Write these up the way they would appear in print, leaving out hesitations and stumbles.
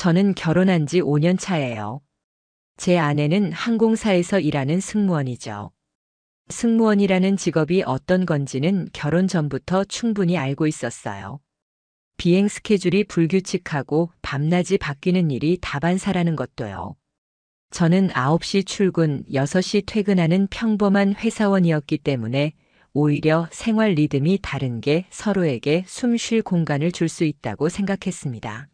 저는 결혼한 지 5년 차예요. 제 아내는 항공사에서 일하는 승무원이죠. 승무원이라는 직업이 어떤 건지는 결혼 전부터 충분히 알고 있었어요. 비행 스케줄이 불규칙하고 밤낮이 바뀌는 일이 다반사라는 것도요. 저는 9시 출근, 6시 퇴근하는 평범한 회사원이었기 때문에 오히려 생활 리듬이 다른 게 서로에게 숨쉴 공간을 줄 수 있다고 생각했습니다.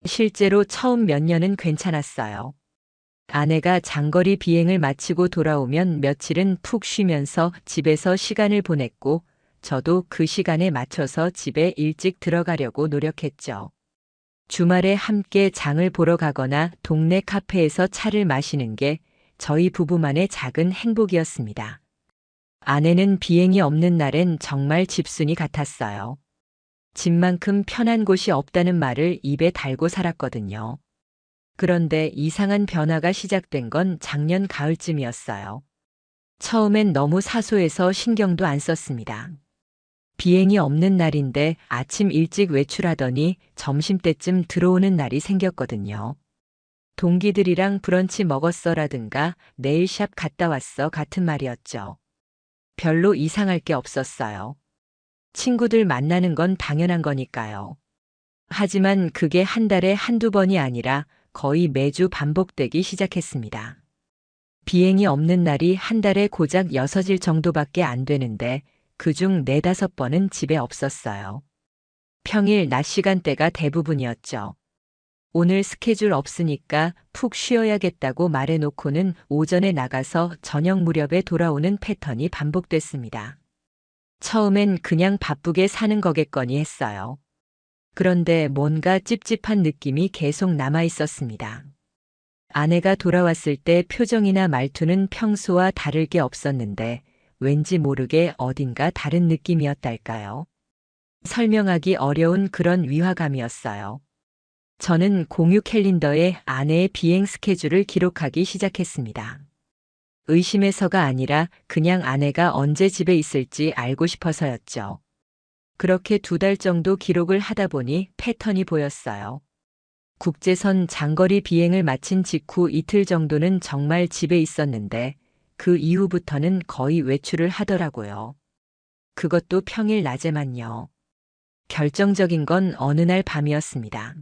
실제로 처음 몇 년은 괜찮았어요. 아내가 장거리 비행을 마치고 돌아오면 며칠은 푹 쉬면서 집에서 시간을 보냈고, 저도 그 시간에 맞춰서 집에 일찍 들어가려고 노력했죠. 주말에 함께 장을 보러 가거나 동네 카페에서 차를 마시는 게 저희 부부만의 작은 행복이었습니다. 아내는 비행이 없는 날엔 정말 집순이 같았어요. 집만큼 편한 곳이 없다는 말을 입에 달고 살았거든요. 그런데 이상한 변화가 시작된 건 작년 가을쯤이었어요. 처음엔 너무 사소해서 신경도 안 썼습니다. 비행이 없는 날인데 아침 일찍 외출하더니 점심때쯤 들어오는 날이 생겼거든요. 동기들이랑 브런치 먹었어라든가 내일 샵 갔다 왔어 같은 말이었죠. 별로 이상할 게 없었어요. 친구들 만나는 건 당연한 거니까요. 하지만 그게 한 달에 한두 번이 아니라 거의 매주 반복되기 시작했습니다. 비행이 없는 날이 한 달에 고작 6일 정도밖에 안 되는데 그중 4~5번은 집에 없었어요. 평일 낮 시간대가 대부분이었죠. 오늘 스케줄 없으니까 푹 쉬어야겠다고 말해놓고는 오전에 나가서 저녁 무렵에 돌아오는 패턴이 반복됐습니다. 처음엔 그냥 바쁘게 사는 거겠거니 했어요. 그런데 뭔가 찝찝한 느낌이 계속 남아 있었습니다. 아내가 돌아왔을 때 표정이나 말투는 평소와 다를 게 없었는데 왠지 모르게 어딘가 다른 느낌이었달까요? 설명하기 어려운 그런 위화감이었어요. 저는 공유 캘린더에 아내의 비행 스케줄을 기록하기 시작했습니다. 의심해서가 아니라 그냥 아내가 언제 집에 있을지 알고 싶어서였죠. 그렇게 2달 정도 기록을 하다 보니 패턴이 보였어요. 국제선 장거리 비행을 마친 직후 이틀 정도는 정말 집에 있었는데 그 이후부터는 거의 외출을 하더라고요. 그것도 평일 낮에만요. 결정적인 건 어느 날 밤이었습니다.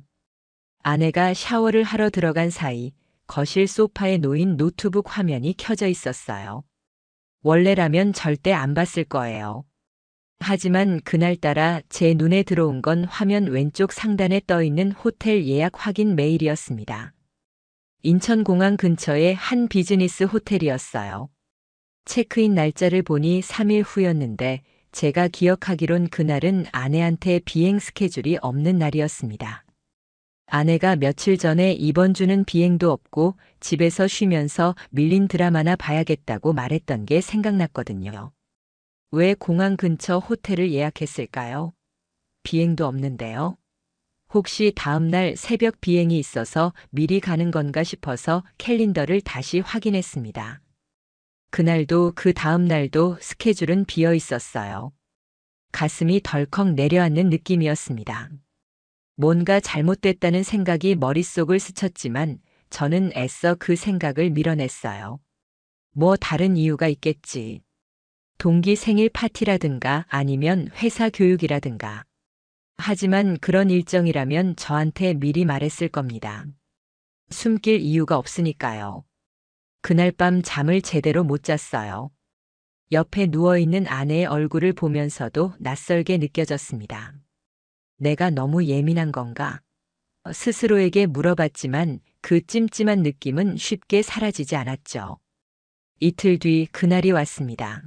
아내가 샤워를 하러 들어간 사이 거실 소파에 놓인 노트북 화면이 켜져 있었어요. 원래라면 절대 안 봤을 거예요. 하지만 그날따라 제 눈에 들어온 건 화면 왼쪽 상단에 떠 있는 호텔 예약 확인 메일이었습니다. 인천공항 근처의 한 비즈니스 호텔이었어요. 체크인 날짜를 보니 3일 후였는데 제가 기억하기론 그날은 아내한테 비행 스케줄이 없는 날이었습니다. 아내가 며칠 전에 이번 주는 비행도 없고 집에서 쉬면서 밀린 드라마나 봐야겠다고 말했던 게 생각났거든요. 왜 공항 근처 호텔을 예약했을까요? 비행도 없는데요. 혹시 다음날 새벽 비행이 있어서 미리 가는 건가 싶어서 캘린더를 다시 확인했습니다. 그날도 그 다음날도 스케줄은 비어 있었어요. 가슴이 덜컥 내려앉는 느낌이었습니다. 뭔가 잘못됐다는 생각이 머릿속을 스쳤지만 저는 애써 그 생각을 밀어냈어요. 뭐 다른 이유가 있겠지. 동기 생일 파티라든가 아니면 회사 교육이라든가. 하지만 그런 일정이라면 저한테 미리 말했을 겁니다. 숨길 이유가 없으니까요. 그날 밤 잠을 제대로 못 잤어요. 옆에 누워있는 아내의 얼굴을 보면서도 낯설게 느껴졌습니다. 내가 너무 예민한 건가? 스스로에게 물어봤지만 그 찜찜한 느낌은 쉽게 사라지지 않았죠. 이틀 뒤 그날이 왔습니다.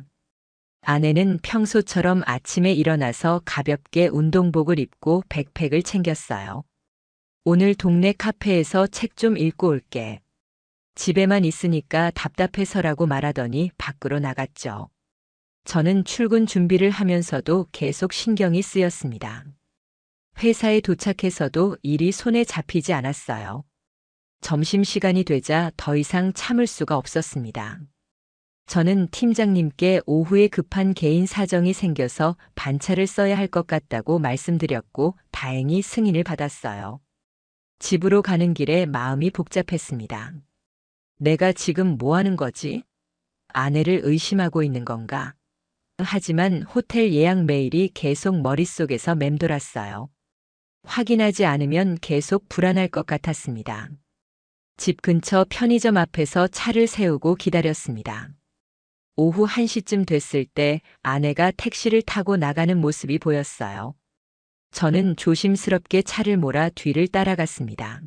아내는 평소처럼 아침에 일어나서 가볍게 운동복을 입고 백팩을 챙겼어요. 오늘 동네 카페에서 책 좀 읽고 올게. 집에만 있으니까 답답해서라고 말하더니 밖으로 나갔죠. 저는 출근 준비를 하면서도 계속 신경이 쓰였습니다. 회사에 도착해서도 일이 손에 잡히지 않았어요. 점심시간이 되자 더 이상 참을 수가 없었습니다. 저는 팀장님께 오후에 급한 개인 사정이 생겨서 반차를 써야 할 것 같다고 말씀드렸고 다행히 승인을 받았어요. 집으로 가는 길에 마음이 복잡했습니다. 내가 지금 뭐 하는 거지? 아내를 의심하고 있는 건가? 하지만 호텔 예약 메일이 계속 머릿속에서 맴돌았어요. 확인하지 않으면 계속 불안할 것 같았습니다. 집 근처 편의점 앞에서 차를 세우고 기다렸습니다. 오후 1시쯤 됐을 때 아내가 택시를 타고 나가는 모습이 보였어요. 저는 조심스럽게 차를 몰아 뒤를 따라갔습니다.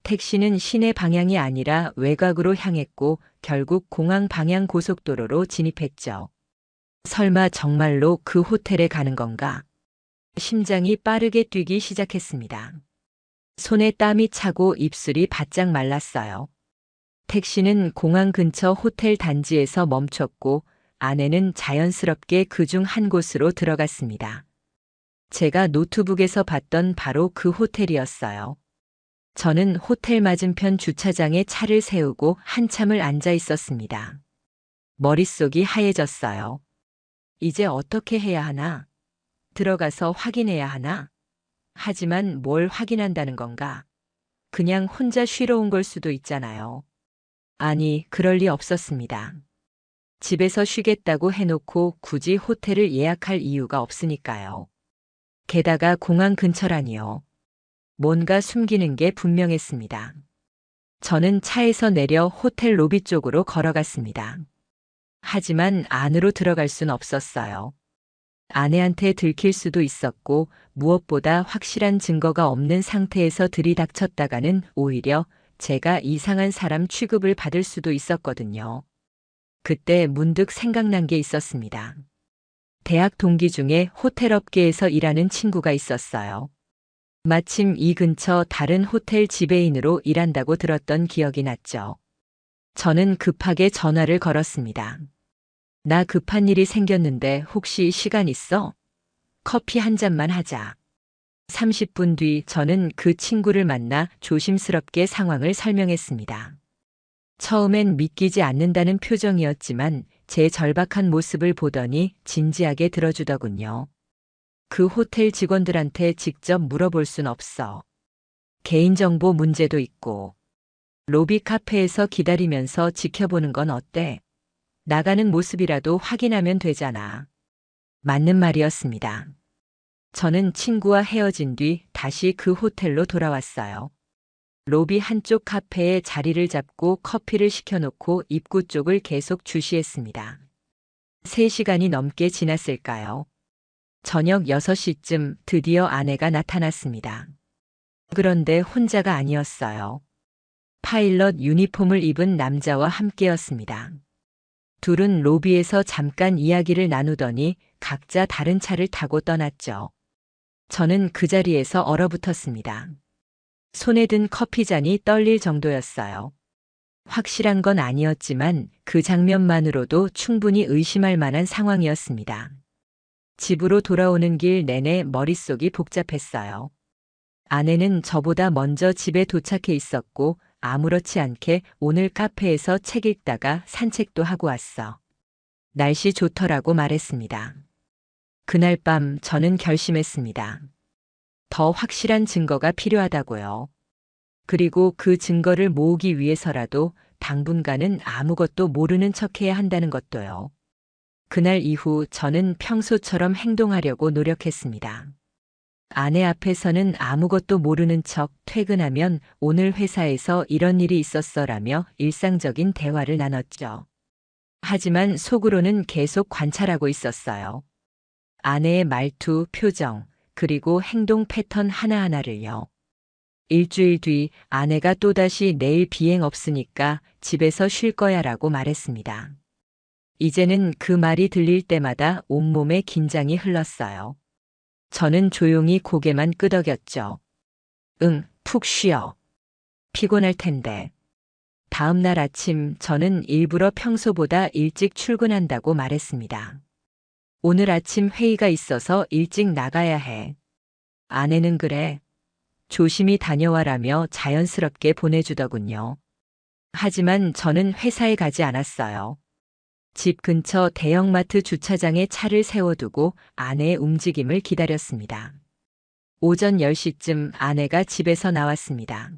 택시는 시내 방향이 아니라 외곽으로 향했고 결국 공항 방향 고속도로로 진입했죠. 설마 정말로 그 호텔에 가는 건가? 심장이 빠르게 뛰기 시작했습니다. 손에 땀이 차고 입술이 바짝 말랐어요. 택시는 공항 근처 호텔 단지에서 멈췄고 아내는 자연스럽게 그중 한 곳으로 들어갔습니다. 제가 노트북에서 봤던 바로 그 호텔이었어요. 저는 호텔 맞은편 주차장에 차를 세우고 한참을 앉아 있었습니다. 머릿속이 하얘졌어요. 이제 어떻게 해야 하나? 들어가서 확인해야 하나? 하지만 뭘 확인한다는 건가? 그냥 혼자 쉬러 온 걸 수도 있잖아요. 아니, 그럴 리 없었습니다. 집에서 쉬겠다고 해놓고 굳이 호텔을 예약할 이유가 없으니까요. 게다가 공항 근처라니요. 뭔가 숨기는 게 분명했습니다. 저는 차에서 내려 호텔 로비 쪽으로 걸어갔습니다. 하지만 안으로 들어갈 순 없었어요. 아내한테 들킬 수도 있었고 무엇보다 확실한 증거가 없는 상태에서 들이닥쳤다가는 오히려 제가 이상한 사람 취급을 받을 수도 있었거든요. 그때 문득 생각난 게 있었습니다. 대학 동기 중에 호텔 업계에서 일하는 친구가 있었어요. 마침 이 근처 다른 호텔 지배인으로 일한다고 들었던 기억이 났죠. 저는 급하게 전화를 걸었습니다. 나 급한 일이 생겼는데 혹시 시간 있어? 커피 한 잔만 하자. 30분 뒤 저는 그 친구를 만나 조심스럽게 상황을 설명했습니다. 처음엔 믿기지 않는다는 표정이었지만 제 절박한 모습을 보더니 진지하게 들어주더군요. 그 호텔 직원들한테 직접 물어볼 순 없어. 개인정보 문제도 있고. 로비 카페에서 기다리면서 지켜보는 건 어때? 나가는 모습이라도 확인하면 되잖아. 맞는 말이었습니다. 저는 친구와 헤어진 뒤 다시 그 호텔로 돌아왔어요. 로비 한쪽 카페에 자리를 잡고 커피를 시켜놓고 입구 쪽을 계속 주시했습니다. 3시간이 넘게 지났을까요? 저녁 6시쯤 드디어 아내가 나타났습니다. 그런데 혼자가 아니었어요. 파일럿 유니폼을 입은 남자와 함께였습니다. 둘은 로비에서 잠깐 이야기를 나누더니 각자 다른 차를 타고 떠났죠. 저는 그 자리에서 얼어붙었습니다. 손에 든 커피잔이 떨릴 정도였어요. 확실한 건 아니었지만 그 장면만으로도 충분히 의심할 만한 상황이었습니다. 집으로 돌아오는 길 내내 머릿속이 복잡했어요. 아내는 저보다 먼저 집에 도착해 있었고 아무렇지 않게 오늘 카페에서 책 읽다가 산책도 하고 왔어. 날씨 좋더라고 말했습니다. 그날 밤 저는 결심했습니다. 더 확실한 증거가 필요하다고요. 그리고 그 증거를 모으기 위해서라도 당분간은 아무것도 모르는 척해야 한다는 것도요. 그날 이후 저는 평소처럼 행동하려고 노력했습니다. 아내 앞에서는 아무것도 모르는 척 퇴근하면 오늘 회사에서 이런 일이 있었어라며 일상적인 대화를 나눴죠. 하지만 속으로는 계속 관찰하고 있었어요. 아내의 말투, 표정, 그리고 행동 패턴 하나하나를요. 일주일 뒤 아내가 또다시 내일 비행 없으니까 집에서 쉴 거야 라고 말했습니다. 이제는 그 말이 들릴 때마다 온몸에 긴장이 흘렀어요. 저는 조용히 고개만 끄덕였죠. 응, 푹 쉬어. 피곤할 텐데. 다음 날 아침 저는 일부러 평소보다 일찍 출근한다고 말했습니다. 오늘 아침 회의가 있어서 일찍 나가야 해. 아내는 그래. 조심히 다녀와라며 자연스럽게 보내주더군요. 하지만 저는 회사에 가지 않았어요. 집 근처 대형마트 주차장에 차를 세워두고 아내의 움직임을 기다렸습니다. 오전 10시쯤 아내가 집에서 나왔습니다.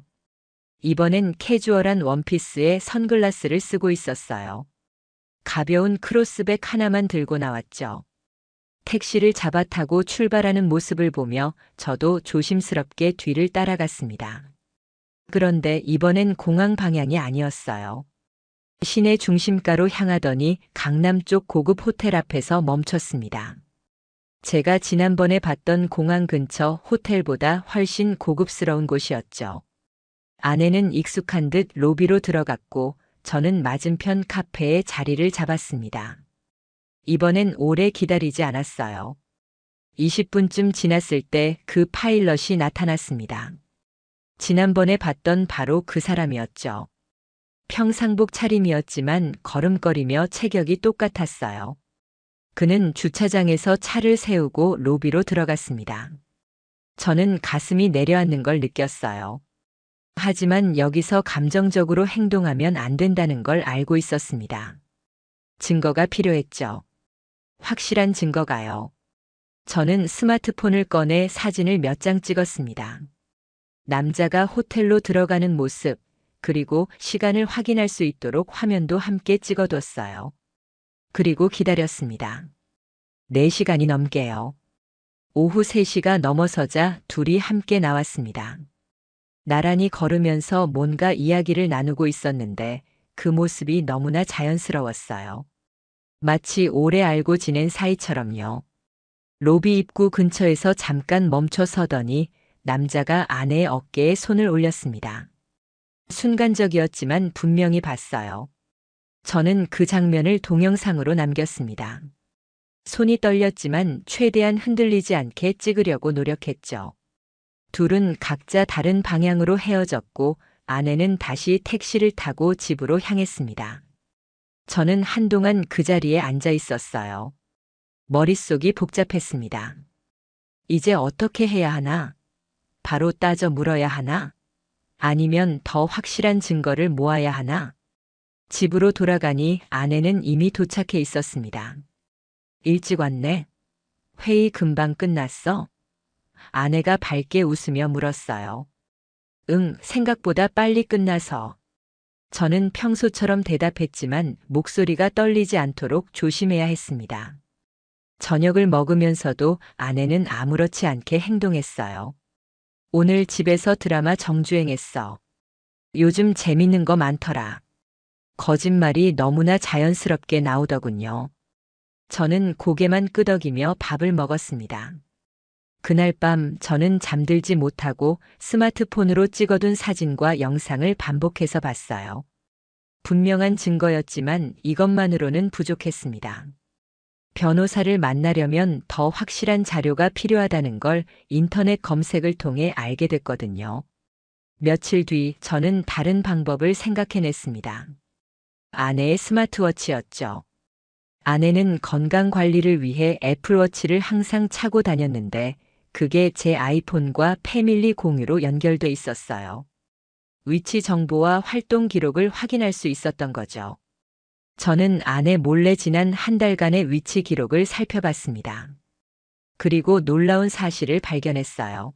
이번엔 캐주얼한 원피스에 선글라스를 쓰고 있었어요. 가벼운 크로스백 하나만 들고 나왔죠. 택시를 잡아 타고 출발하는 모습을 보며 저도 조심스럽게 뒤를 따라갔습니다. 그런데 이번엔 공항 방향이 아니었어요. 시내 중심가로 향하더니 강남 쪽 고급 호텔 앞에서 멈췄습니다. 제가 지난번에 봤던 공항 근처 호텔보다 훨씬 고급스러운 곳이었죠. 아내는 익숙한 듯 로비로 들어갔고 저는 맞은편 카페에 자리를 잡았습니다. 이번엔 오래 기다리지 않았어요. 20분쯤 지났을 때 그 파일럿이 나타났습니다. 지난번에 봤던 바로 그 사람이었죠. 평상복 차림이었지만 걸음걸이며 체격이 똑같았어요. 그는 주차장에서 차를 세우고 로비로 들어갔습니다. 저는 가슴이 내려앉는 걸 느꼈어요. 하지만 여기서 감정적으로 행동하면 안 된다는 걸 알고 있었습니다. 증거가 필요했죠. 확실한 증거가요. 저는 스마트폰을 꺼내 사진을 몇 장 찍었습니다. 남자가 호텔로 들어가는 모습, 그리고 시간을 확인할 수 있도록 화면도 함께 찍어뒀어요. 그리고 기다렸습니다. 4시간이 넘게요. 오후 3시가 넘어서자 둘이 함께 나왔습니다. 나란히 걸으면서 뭔가 이야기를 나누고 있었는데 그 모습이 너무나 자연스러웠어요. 마치 오래 알고 지낸 사이처럼요. 로비 입구 근처에서 잠깐 멈춰 서더니 남자가 아내의 어깨에 손을 올렸습니다. 순간적이었지만 분명히 봤어요. 저는 그 장면을 동영상으로 남겼습니다. 손이 떨렸지만 최대한 흔들리지 않게 찍으려고 노력했죠. 둘은 각자 다른 방향으로 헤어졌고 아내는 다시 택시를 타고 집으로 향했습니다. 저는 한동안 그 자리에 앉아 있었어요. 머릿속이 복잡했습니다. 이제 어떻게 해야 하나? 바로 따져 물어야 하나? 아니면 더 확실한 증거를 모아야 하나? 집으로 돌아가니 아내는 이미 도착해 있었습니다. 일찍 왔네. 회의 금방 끝났어? 아내가 밝게 웃으며 물었어요. 응, 생각보다 빨리 끝나서. 저는 평소처럼 대답했지만 목소리가 떨리지 않도록 조심해야 했습니다. 저녁을 먹으면서도 아내는 아무렇지 않게 행동했어요. 오늘 집에서 드라마 정주행했어. 요즘 재밌는 거 많더라. 거짓말이 너무나 자연스럽게 나오더군요. 저는 고개만 끄덕이며 밥을 먹었습니다. 그날 밤 저는 잠들지 못하고 스마트폰으로 찍어둔 사진과 영상을 반복해서 봤어요. 분명한 증거였지만 이것만으로는 부족했습니다. 변호사를 만나려면 더 확실한 자료가 필요하다는 걸 인터넷 검색을 통해 알게 됐거든요. 며칠 뒤 저는 다른 방법을 생각해냈습니다. 아내의 스마트워치였죠. 아내는 건강 관리를 위해 애플워치를 항상 차고 다녔는데 그게 제 아이폰과 패밀리 공유로 연결돼 있었어요. 위치 정보와 활동 기록을 확인할 수 있었던 거죠. 저는 아내 몰래 지난 한 달간의 위치 기록을 살펴봤습니다. 그리고 놀라운 사실을 발견했어요.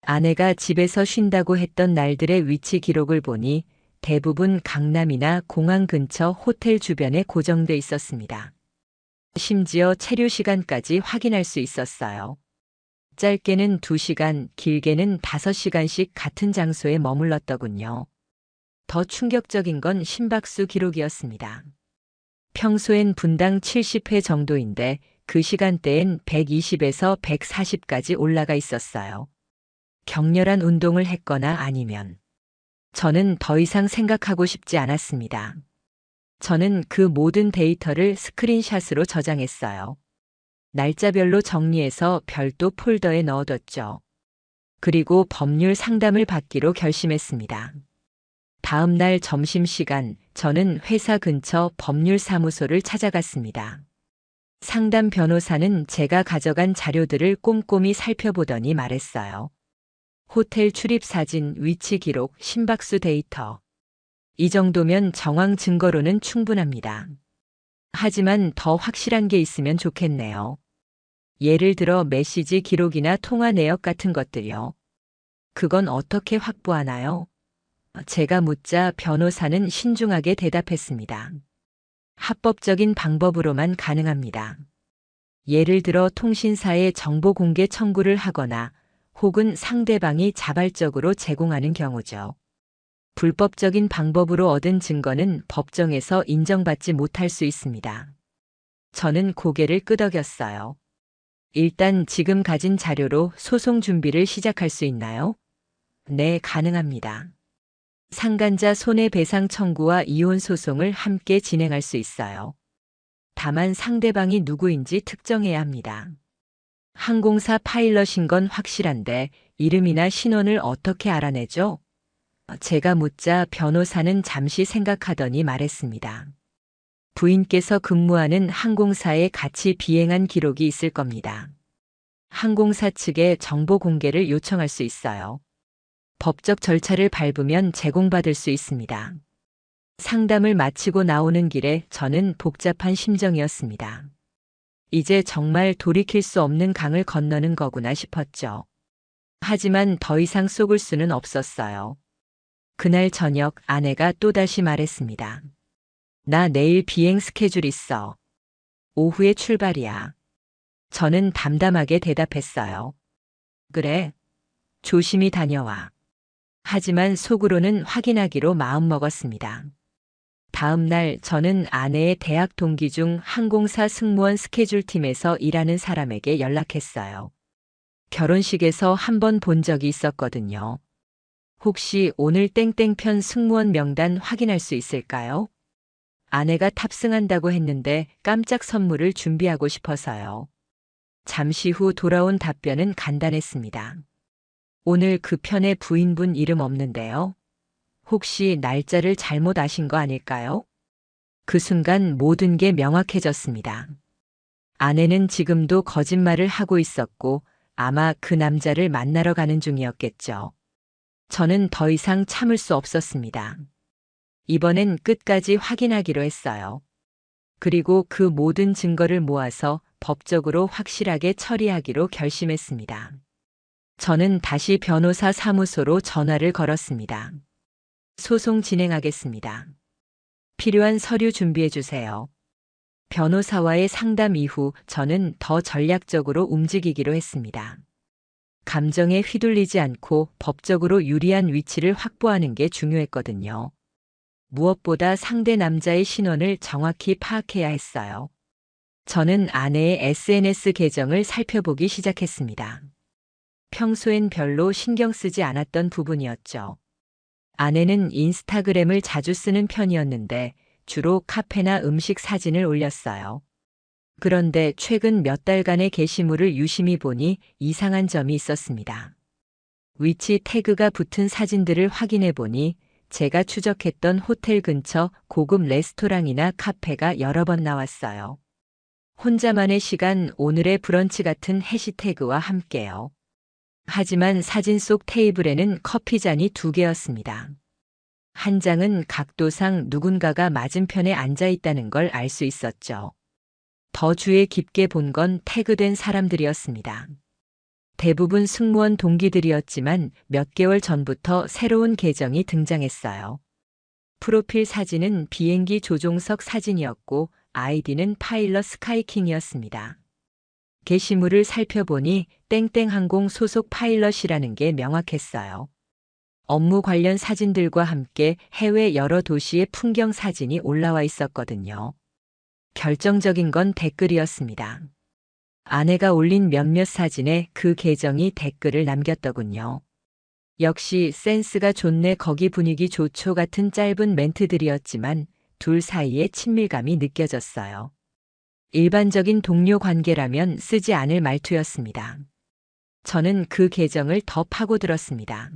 아내가 집에서 쉰다고 했던 날들의 위치 기록을 보니 대부분 강남이나 공항 근처 호텔 주변에 고정돼 있었습니다. 심지어 체류 시간까지 확인할 수 있었어요. 짧게는 2시간, 길게는 5시간씩 같은 장소에 머물렀더군요. 더 충격적인 건 심박수 기록이었습니다. 평소엔 분당 70회 정도인데 그 시간대엔 120에서 140까지 올라가 있었어요. 격렬한 운동을 했거나 아니면 저는 더 이상 생각하고 싶지 않았습니다. 저는 그 모든 데이터를 스크린샷으로 저장했어요. 날짜별로 정리해서 별도 폴더에 넣어뒀죠. 그리고 법률 상담을 받기로 결심했습니다. 다음 날 점심시간 저는 회사 근처 법률사무소를 찾아갔습니다. 상담 변호사는 제가 가져간 자료들을 꼼꼼히 살펴보더니 말했어요. 호텔 출입 사진, 위치 기록, 심박수 데이터. 이 정도면 정황 증거로는 충분합니다. 하지만 더 확실한 게 있으면 좋겠네요. 예를 들어 메시지 기록이나 통화 내역 같은 것들요. 그건 어떻게 확보하나요? 제가 묻자 변호사는 신중하게 대답했습니다. 합법적인 방법으로만 가능합니다. 예를 들어 통신사에 정보 공개 청구를 하거나 혹은 상대방이 자발적으로 제공하는 경우죠. 불법적인 방법으로 얻은 증거는 법정에서 인정받지 못할 수 있습니다. 저는 고개를 끄덕였어요. 일단 지금 가진 자료로 소송 준비를 시작할 수 있나요? 네, 가능합니다. 상간자 손해배상 청구와 이혼 소송을 함께 진행할 수 있어요. 다만 상대방이 누구인지 특정해야 합니다. 항공사 파일럿인 건 확실한데 이름이나 신원을 어떻게 알아내죠? 제가 묻자 변호사는 잠시 생각하더니 말했습니다. 부인께서 근무하는 항공사에 같이 비행한 기록이 있을 겁니다. 항공사 측에 정보 공개를 요청할 수 있어요. 법적 절차를 밟으면 제공받을 수 있습니다. 상담을 마치고 나오는 길에 저는 복잡한 심정이었습니다. 이제 정말 돌이킬 수 없는 강을 건너는 거구나 싶었죠. 하지만 더 이상 속을 수는 없었어요. 그날 저녁 아내가 또다시 말했습니다. 나 내일 비행 스케줄 있어. 오후에 출발이야. 저는 담담하게 대답했어요. 그래. 조심히 다녀와. 하지만 속으로는 확인하기로 마음먹었습니다. 다음 날 저는 아내의 대학 동기 중 항공사 승무원 스케줄 팀에서 일하는 사람에게 연락했어요. 결혼식에서 한 번 본 적이 있었거든요. 혹시 오늘 땡땡편 승무원 명단 확인할 수 있을까요? 아내가 탑승한다고 했는데 깜짝 선물을 준비하고 싶어서요. 잠시 후 돌아온 답변은 간단했습니다. 오늘 그 편에 부인분 이름 없는데요. 혹시 날짜를 잘못 아신 거 아닐까요? 그 순간 모든 게 명확해졌습니다. 아내는 지금도 거짓말을 하고 있었고 아마 그 남자를 만나러 가는 중이었겠죠. 저는 더 이상 참을 수 없었습니다. 이번엔 끝까지 확인하기로 했어요. 그리고 그 모든 증거를 모아서 법적으로 확실하게 처리하기로 결심했습니다. 저는 다시 변호사 사무소로 전화를 걸었습니다. 소송 진행하겠습니다. 필요한 서류 준비해 주세요. 변호사와의 상담 이후 저는 더 전략적으로 움직이기로 했습니다. 감정에 휘둘리지 않고 법적으로 유리한 위치를 확보하는 게 중요했거든요. 무엇보다 상대 남자의 신원을 정확히 파악해야 했어요. 저는 아내의 SNS 계정을 살펴보기 시작했습니다. 평소엔 별로 신경 쓰지 않았던 부분이었죠. 아내는 인스타그램을 자주 쓰는 편이었는데 주로 카페나 음식 사진을 올렸어요. 그런데 최근 몇 달간의 게시물을 유심히 보니 이상한 점이 있었습니다. 위치 태그가 붙은 사진들을 확인해 보니 제가 추적했던 호텔 근처 고급 레스토랑이나 카페가 여러 번 나왔어요. 혼자만의 시간 오늘의 브런치 같은 해시태그와 함께요. 하지만 사진 속 테이블에는 커피잔이 2개였습니다. 한 장은 각도상 누군가가 맞은편에 앉아 있다는 걸 알 수 있었죠. 더 주의 깊게 본 건 태그된 사람들이었습니다. 대부분 승무원 동기들이었지만 몇 개월 전부터 새로운 계정이 등장했어요. 프로필 사진은 비행기 조종석 사진이었고 아이디는 파일럿 스카이킹이었습니다. 게시물을 살펴보니 땡땡항공 소속 파일럿이라는 게 명확했어요. 업무 관련 사진들과 함께 해외 여러 도시의 풍경 사진이 올라와 있었거든요. 결정적인 건 댓글이었습니다. 아내가 올린 몇몇 사진에 그 계정이 댓글을 남겼더군요. 역시 센스가 좋네 거기 분위기 좋죠 같은 짧은 멘트들이었지만 둘 사이에 친밀감이 느껴졌어요. 일반적인 동료 관계라면 쓰지 않을 말투였습니다. 저는 그 계정을 더 파고들었습니다.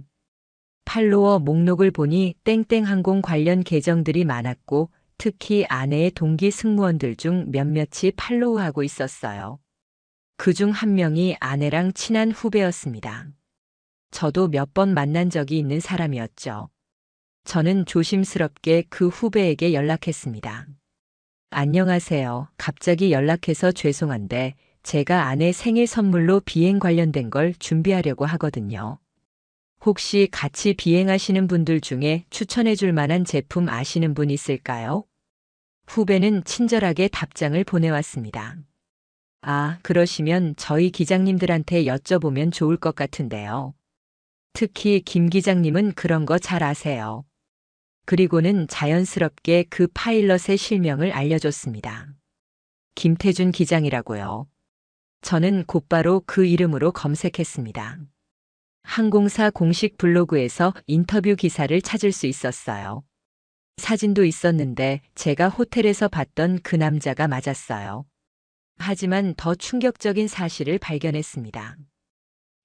팔로워 목록을 보니 땡땡항공 관련 계정들이 많았고 특히 아내의 동기 승무원들 중 몇몇이 팔로우하고 있었어요. 그중 한 명이 아내랑 친한 후배였습니다. 저도 몇 번 만난 적이 있는 사람이었죠. 저는 조심스럽게 그 후배에게 연락했습니다. 안녕하세요. 갑자기 연락해서 죄송한데 제가 아내 생일 선물로 비행 관련된 걸 준비하려고 하거든요. 혹시 같이 비행하시는 분들 중에 추천해 줄 만한 제품 아시는 분 있을까요? 후배는 친절하게 답장을 보내왔습니다. 아, 그러시면 저희 기장님들한테 여쭤보면 좋을 것 같은데요. 특히 김 기장님은 그런 거 잘 아세요. 그리고는 자연스럽게 그 파일럿의 실명을 알려줬습니다. 김태준 기장이라고요. 저는 곧바로 그 이름으로 검색했습니다. 항공사 공식 블로그에서 인터뷰 기사를 찾을 수 있었어요. 사진도 있었는데 제가 호텔에서 봤던 그 남자가 맞았어요. 하지만 더 충격적인 사실을 발견했습니다.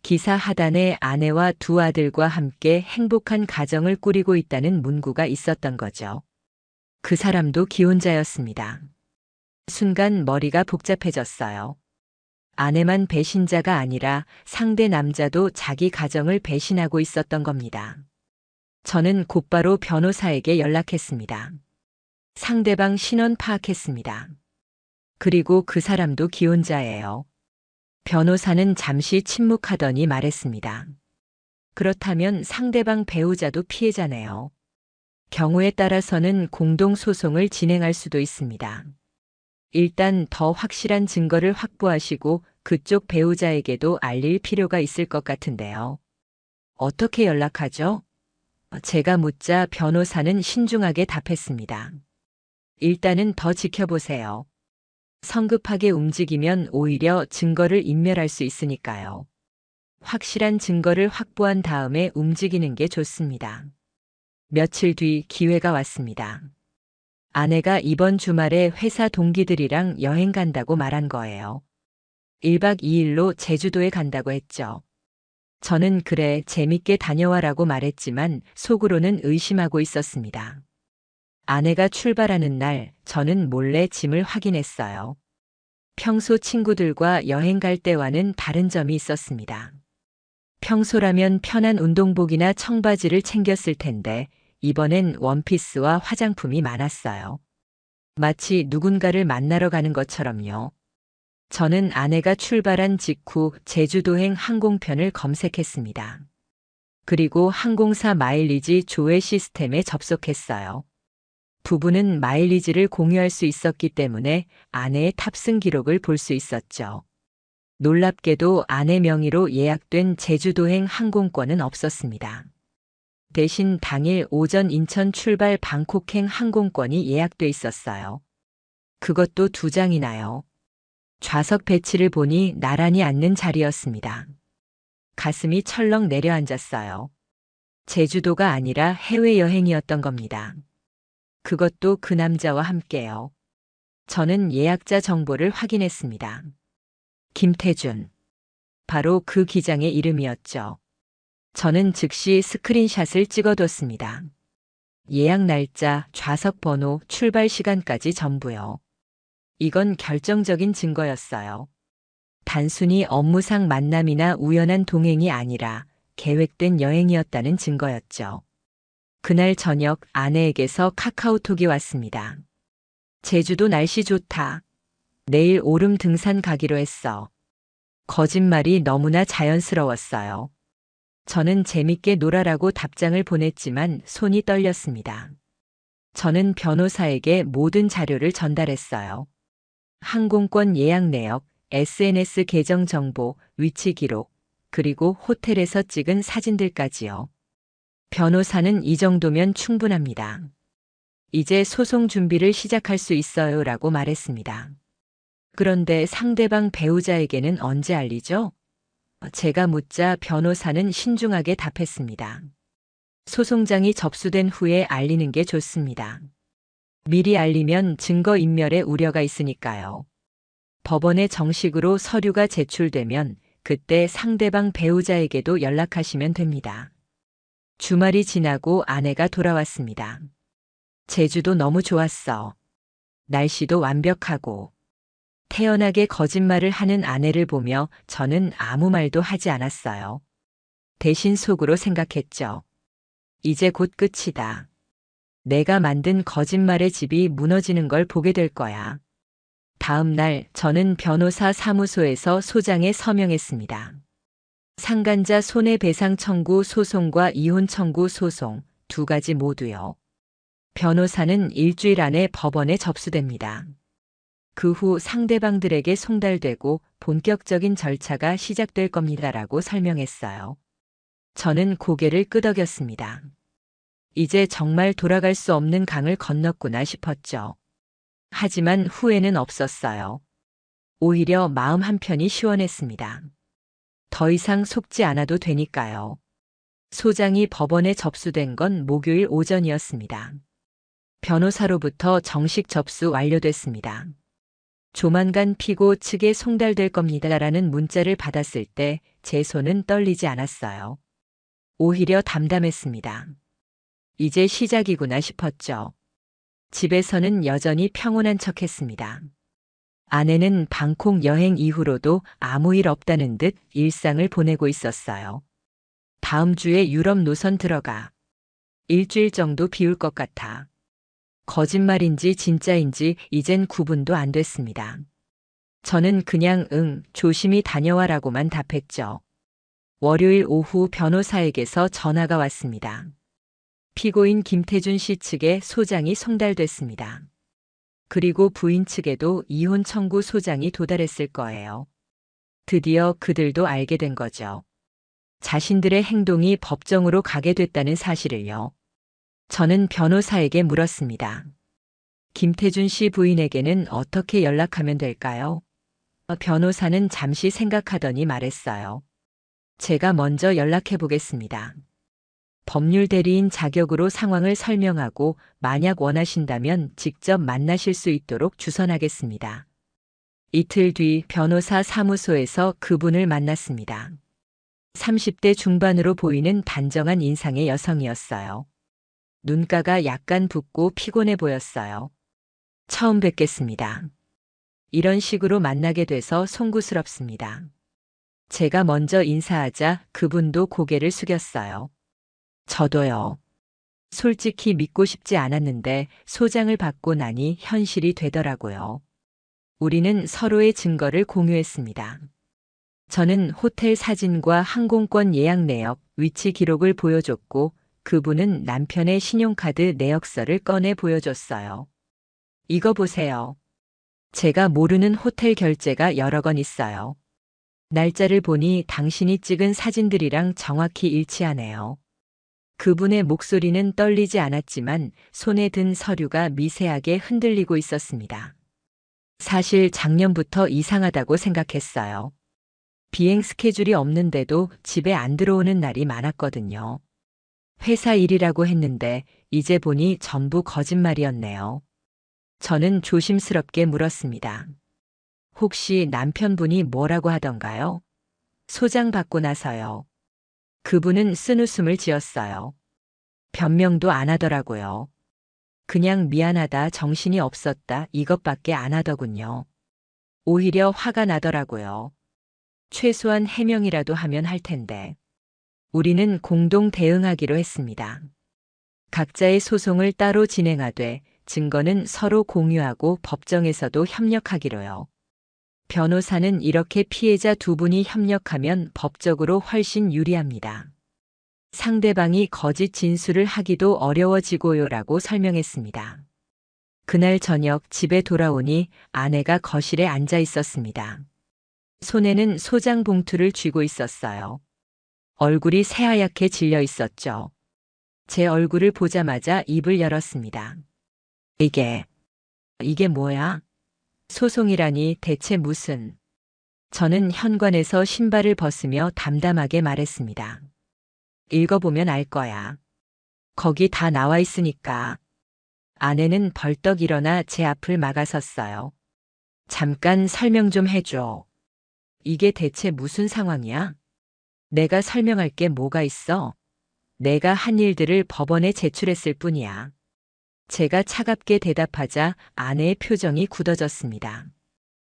기사 하단에 아내와 두 아들과 함께 행복한 가정을 꾸리고 있다는 문구가 있었던 거죠. 그 사람도 기혼자였습니다. 순간 머리가 복잡해졌어요. 아내만 배신자가 아니라 상대 남자도 자기 가정을 배신하고 있었던 겁니다. 저는 곧바로 변호사에게 연락했습니다. 상대방 신원 파악했습니다. 그리고 그 사람도 기혼자예요. 변호사는 잠시 침묵하더니 말했습니다. 그렇다면 상대방 배우자도 피해자네요. 경우에 따라서는 공동소송을 진행할 수도 있습니다. 일단 더 확실한 증거를 확보하시고 그쪽 배우자에게도 알릴 필요가 있을 것 같은데요. 어떻게 연락하죠? 제가 묻자 변호사는 신중하게 답했습니다. 일단은 더 지켜보세요. 성급하게 움직이면 오히려 증거를 인멸할 수 있으니까요. 확실한 증거를 확보한 다음에 움직이는 게 좋습니다. 며칠 뒤 기회가 왔습니다. 아내가 이번 주말에 회사 동기들이랑 여행 간다고 말한 거예요. 1박 2일로 제주도에 간다고 했죠. 저는 그래, 재밌게 다녀와라고 말했지만 속으로는 의심하고 있었습니다. 아내가 출발하는 날 저는 몰래 짐을 확인했어요. 평소 친구들과 여행 갈 때와는 다른 점이 있었습니다. 평소라면 편한 운동복이나 청바지를 챙겼을 텐데 이번엔 원피스와 화장품이 많았어요. 마치 누군가를 만나러 가는 것처럼요. 저는 아내가 출발한 직후 제주도행 항공편을 검색했습니다. 그리고 항공사 마일리지 조회 시스템에 접속했어요. 부부는 마일리지를 공유할 수 있었기 때문에 아내의 탑승 기록을 볼 수 있었죠. 놀랍게도 아내 명의로 예약된 제주도행 항공권은 없었습니다. 대신 당일 오전 인천 출발 방콕행 항공권이 예약돼 있었어요. 그것도 2장이나요. 좌석 배치를 보니 나란히 앉는 자리였습니다. 가슴이 철렁 내려앉았어요. 제주도가 아니라 해외여행이었던 겁니다. 그것도 그 남자와 함께요. 저는 예약자 정보를 확인했습니다. 김태준. 바로 그 기장의 이름이었죠. 저는 즉시 스크린샷을 찍어뒀습니다. 예약 날짜, 좌석 번호, 출발 시간까지 전부요. 이건 결정적인 증거였어요. 단순히 업무상 만남이나 우연한 동행이 아니라 계획된 여행이었다는 증거였죠. 그날 저녁 아내에게서 카카오톡이 왔습니다. 제주도 날씨 좋다. 내일 오름 등산 가기로 했어. 거짓말이 너무나 자연스러웠어요. 저는 재밌게 놀아라고 답장을 보냈지만 손이 떨렸습니다. 저는 변호사에게 모든 자료를 전달했어요. 항공권 예약 내역, SNS 계정 정보, 위치 기록, 그리고 호텔에서 찍은 사진들까지요. 변호사는 이 정도면 충분합니다. 이제 소송 준비를 시작할 수 있어요 라고 말했습니다. 그런데 상대방 배우자에게는 언제 알리죠? 제가 묻자 변호사는 신중하게 답했습니다. 소송장이 접수된 후에 알리는 게 좋습니다. 미리 알리면 증거인멸의 우려가 있으니까요. 법원에 정식으로 서류가 제출되면 그때 상대방 배우자에게도 연락하시면 됩니다. 주말이 지나고 아내가 돌아왔습니다. 제주도 너무 좋았어. 날씨도 완벽하고. 태연하게 거짓말을 하는 아내를 보며 저는 아무 말도 하지 않았어요. 대신 속으로 생각했죠. 이제 곧 끝이다. 내가 만든 거짓말의 집이 무너지는 걸 보게 될 거야. 다음 날 저는 변호사 사무소에서 소장에 서명했습니다. 상간자 손해배상 청구 소송과 이혼 청구 소송 두 가지 모두요. 변호사는 일주일 안에 법원에 접수됩니다. 그 후 상대방들에게 송달되고 본격적인 절차가 시작될 겁니다라고 설명했어요. 저는 고개를 끄덕였습니다. 이제 정말 돌아갈 수 없는 강을 건넜구나 싶었죠. 하지만 후회는 없었어요. 오히려 마음 한편이 시원했습니다. 더 이상 속지 않아도 되니까요. 소장이 법원에 접수된 건 목요일 오전이었습니다. 변호사로부터 정식 접수 완료됐습니다. 조만간 피고 측에 송달될 겁니다라는 문자를 받았을 때 제 손은 떨리지 않았어요. 오히려 담담했습니다. 이제 시작이구나 싶었죠. 집에서는 여전히 평온한 척했습니다. 아내는 방콕 여행 이후로도 아무 일 없다는 듯 일상을 보내고 있었어요. 다음 주에 유럽 노선 들어가. 일주일 정도 비울 것 같아. 거짓말인지 진짜인지 이젠 구분도 안 됐습니다. 저는 그냥 조심히 다녀와라고만 답했죠. 월요일 오후 변호사에게서 전화가 왔습니다. 피고인 김태준 씨 측에 소장이 송달됐습니다. 그리고 부인 측에도 이혼 청구 소장이 도달했을 거예요. 드디어 그들도 알게 된 거죠. 자신들의 행동이 법정으로 가게 됐다는 사실을요. 저는 변호사에게 물었습니다. 김태준 씨 부인에게는 어떻게 연락하면 될까요? 변호사는 잠시 생각하더니 말했어요. 제가 먼저 연락해 보겠습니다. 법률 대리인 자격으로 상황을 설명하고 만약 원하신다면 직접 만나실 수 있도록 주선하겠습니다. 이틀 뒤 변호사 사무소에서 그분을 만났습니다. 30대 중반으로 보이는 단정한 인상의 여성이었어요. 눈가가 약간 붓고 피곤해 보였어요. 처음 뵙겠습니다. 이런 식으로 만나게 돼서 송구스럽습니다. 제가 먼저 인사하자 그분도 고개를 숙였어요. 저도요. 솔직히 믿고 싶지 않았는데 소장을 받고 나니 현실이 되더라고요. 우리는 서로의 증거를 공유했습니다. 저는 호텔 사진과 항공권 예약 내역, 위치 기록을 보여줬고 그분은 남편의 신용카드 내역서를 꺼내 보여줬어요. 이거 보세요. 제가 모르는 호텔 결제가 여러 건 있어요. 날짜를 보니 당신이 찍은 사진들이랑 정확히 일치하네요. 그분의 목소리는 떨리지 않았지만 손에 든 서류가 미세하게 흔들리고 있었습니다. 사실 작년부터 이상하다고 생각했어요. 비행 스케줄이 없는데도 집에 안 들어오는 날이 많았거든요. 회사 일이라고 했는데 이제 보니 전부 거짓말이었네요. 저는 조심스럽게 물었습니다. 혹시 남편분이 뭐라고 하던가요? 소장 받고 나서요. 그분은 쓴웃음을 지었어요. 변명도 안 하더라고요. 그냥 미안하다, 정신이 없었다 이것밖에 안 하더군요. 오히려 화가 나더라고요. 최소한 해명이라도 하면 할 텐데. 우리는 공동 대응하기로 했습니다. 각자의 소송을 따로 진행하되 증거는 서로 공유하고 법정에서도 협력하기로요. 변호사는 이렇게 피해자 두 분이 협력하면 법적으로 훨씬 유리합니다. 상대방이 거짓 진술을 하기도 어려워지고요라고 설명했습니다. 그날 저녁 집에 돌아오니 아내가 거실에 앉아 있었습니다. 손에는 소장 봉투를 쥐고 있었어요. 얼굴이 새하얗게 질려 있었죠. 제 얼굴을 보자마자 입을 열었습니다. 이게 뭐야? 소송이라니 대체 무슨? 저는 현관에서 신발을 벗으며 담담하게 말했습니다. 읽어보면 알 거야. 거기 다 나와 있으니까. 아내는 벌떡 일어나 제 앞을 막아섰어요. 잠깐 설명 좀 해줘. 이게 대체 무슨 상황이야? 내가 설명할 게 뭐가 있어? 내가 한 일들을 법원에 제출했을 뿐이야. 제가 차갑게 대답하자 아내의 표정이 굳어졌습니다.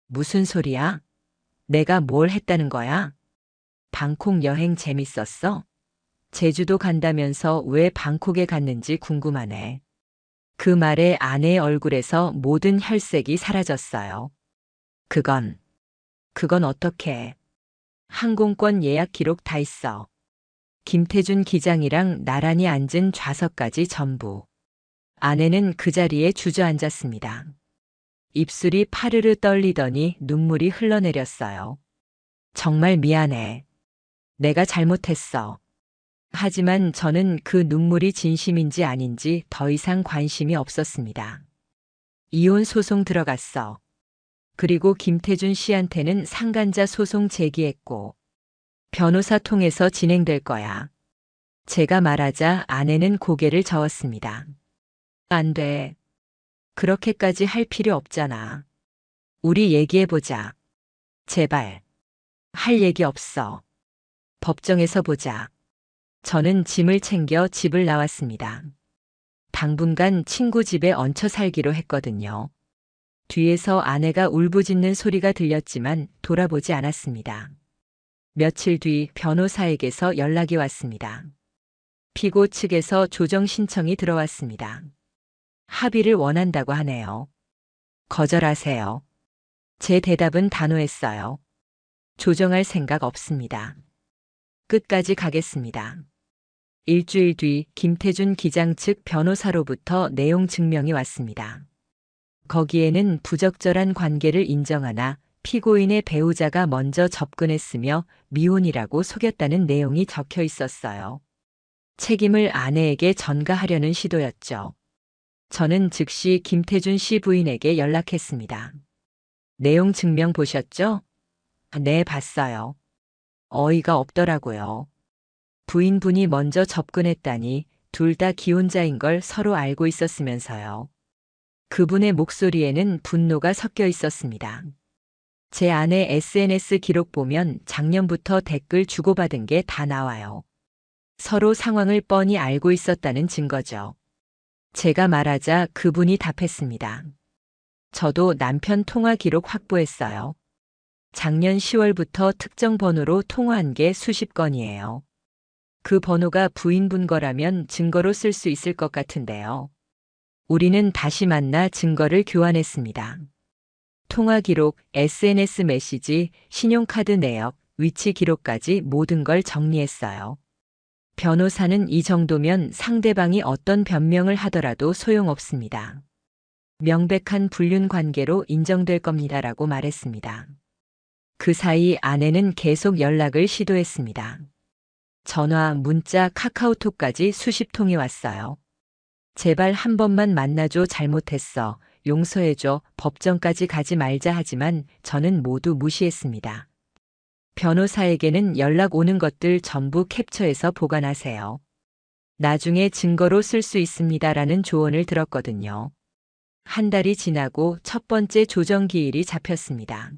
무슨 소리야? 내가 뭘 했다는 거야? 방콕 여행 재밌었어? 제주도 간다면서 왜 방콕에 갔는지 궁금하네. 그 말에 아내의 얼굴에서 모든 혈색이 사라졌어요. 그건 어떻게? 항공권 예약 기록 다 있어. 김태준 기장이랑 나란히 앉은 좌석까지 전부. 아내는 그 자리에 주저앉았습니다. 입술이 파르르 떨리더니 눈물이 흘러내렸어요. 정말 미안해. 내가 잘못했어. 하지만 저는 그 눈물이 진심인지 아닌지 더 이상 관심이 없었습니다. 이혼 소송 들어갔어. 그리고 김태준 씨한테는 상간자 소송 제기했고, 변호사 통해서 진행될 거야. 제가 말하자 아내는 고개를 저었습니다. 안 돼. 그렇게까지 할 필요 없잖아. 우리 얘기해보자. 제발. 할 얘기 없어. 법정에서 보자. 저는 짐을 챙겨 집을 나왔습니다. 당분간 친구 집에 얹혀 살기로 했거든요. 뒤에서 아내가 울부짖는 소리가 들렸지만 돌아보지 않았습니다. 며칠 뒤 변호사에게서 연락이 왔습니다. 피고 측에서 조정 신청이 들어왔습니다. 합의를 원한다고 하네요. 거절하세요. 제 대답은 단호했어요. 조정할 생각 없습니다. 끝까지 가겠습니다. 일주일 뒤 김태준 기장 측 변호사로부터 내용 증명이 왔습니다. 거기에는 부적절한 관계를 인정하나 피고인의 배우자가 먼저 접근했으며 미혼이라고 속였다는 내용이 적혀 있었어요. 책임을 아내에게 전가하려는 시도였죠. 저는 즉시 김태준 씨 부인에게 연락했습니다. 내용 증명 보셨죠? 네, 봤어요. 어이가 없더라고요. 부인분이 먼저 접근했다니 둘 다 기혼자인 걸 서로 알고 있었으면서요. 그분의 목소리에는 분노가 섞여 있었습니다. 제 아내 SNS 기록 보면 작년부터 댓글 주고받은 게 다 나와요. 서로 상황을 뻔히 알고 있었다는 증거죠. 제가 말하자 그분이 답했습니다. 저도 남편 통화 기록 확보했어요. 작년 10월부터 특정 번호로 통화한 게 수십 건이에요. 그 번호가 부인분 거라면 증거로 쓸 수 있을 것 같은데요. 우리는 다시 만나 증거를 교환했습니다. 통화 기록, SNS 메시지, 신용카드 내역, 위치 기록까지 모든 걸 정리했어요. 변호사는 이 정도면 상대방이 어떤 변명을 하더라도 소용없습니다. 명백한 불륜 관계로 인정될 겁니다라고 말했습니다. 그 사이 아내는 계속 연락을 시도했습니다. 전화, 문자, 카카오톡까지 수십 통이 왔어요. 제발 한 번만 만나줘, 잘못했어, 용서해줘, 법정까지 가지 말자 하지만 저는 모두 무시했습니다. 변호사에게는 연락 오는 것들 전부 캡처해서 보관하세요. 나중에 증거로 쓸 수 있습니다라는 조언을 들었거든요. 한 달이 지나고 첫 번째 조정기일이 잡혔습니다.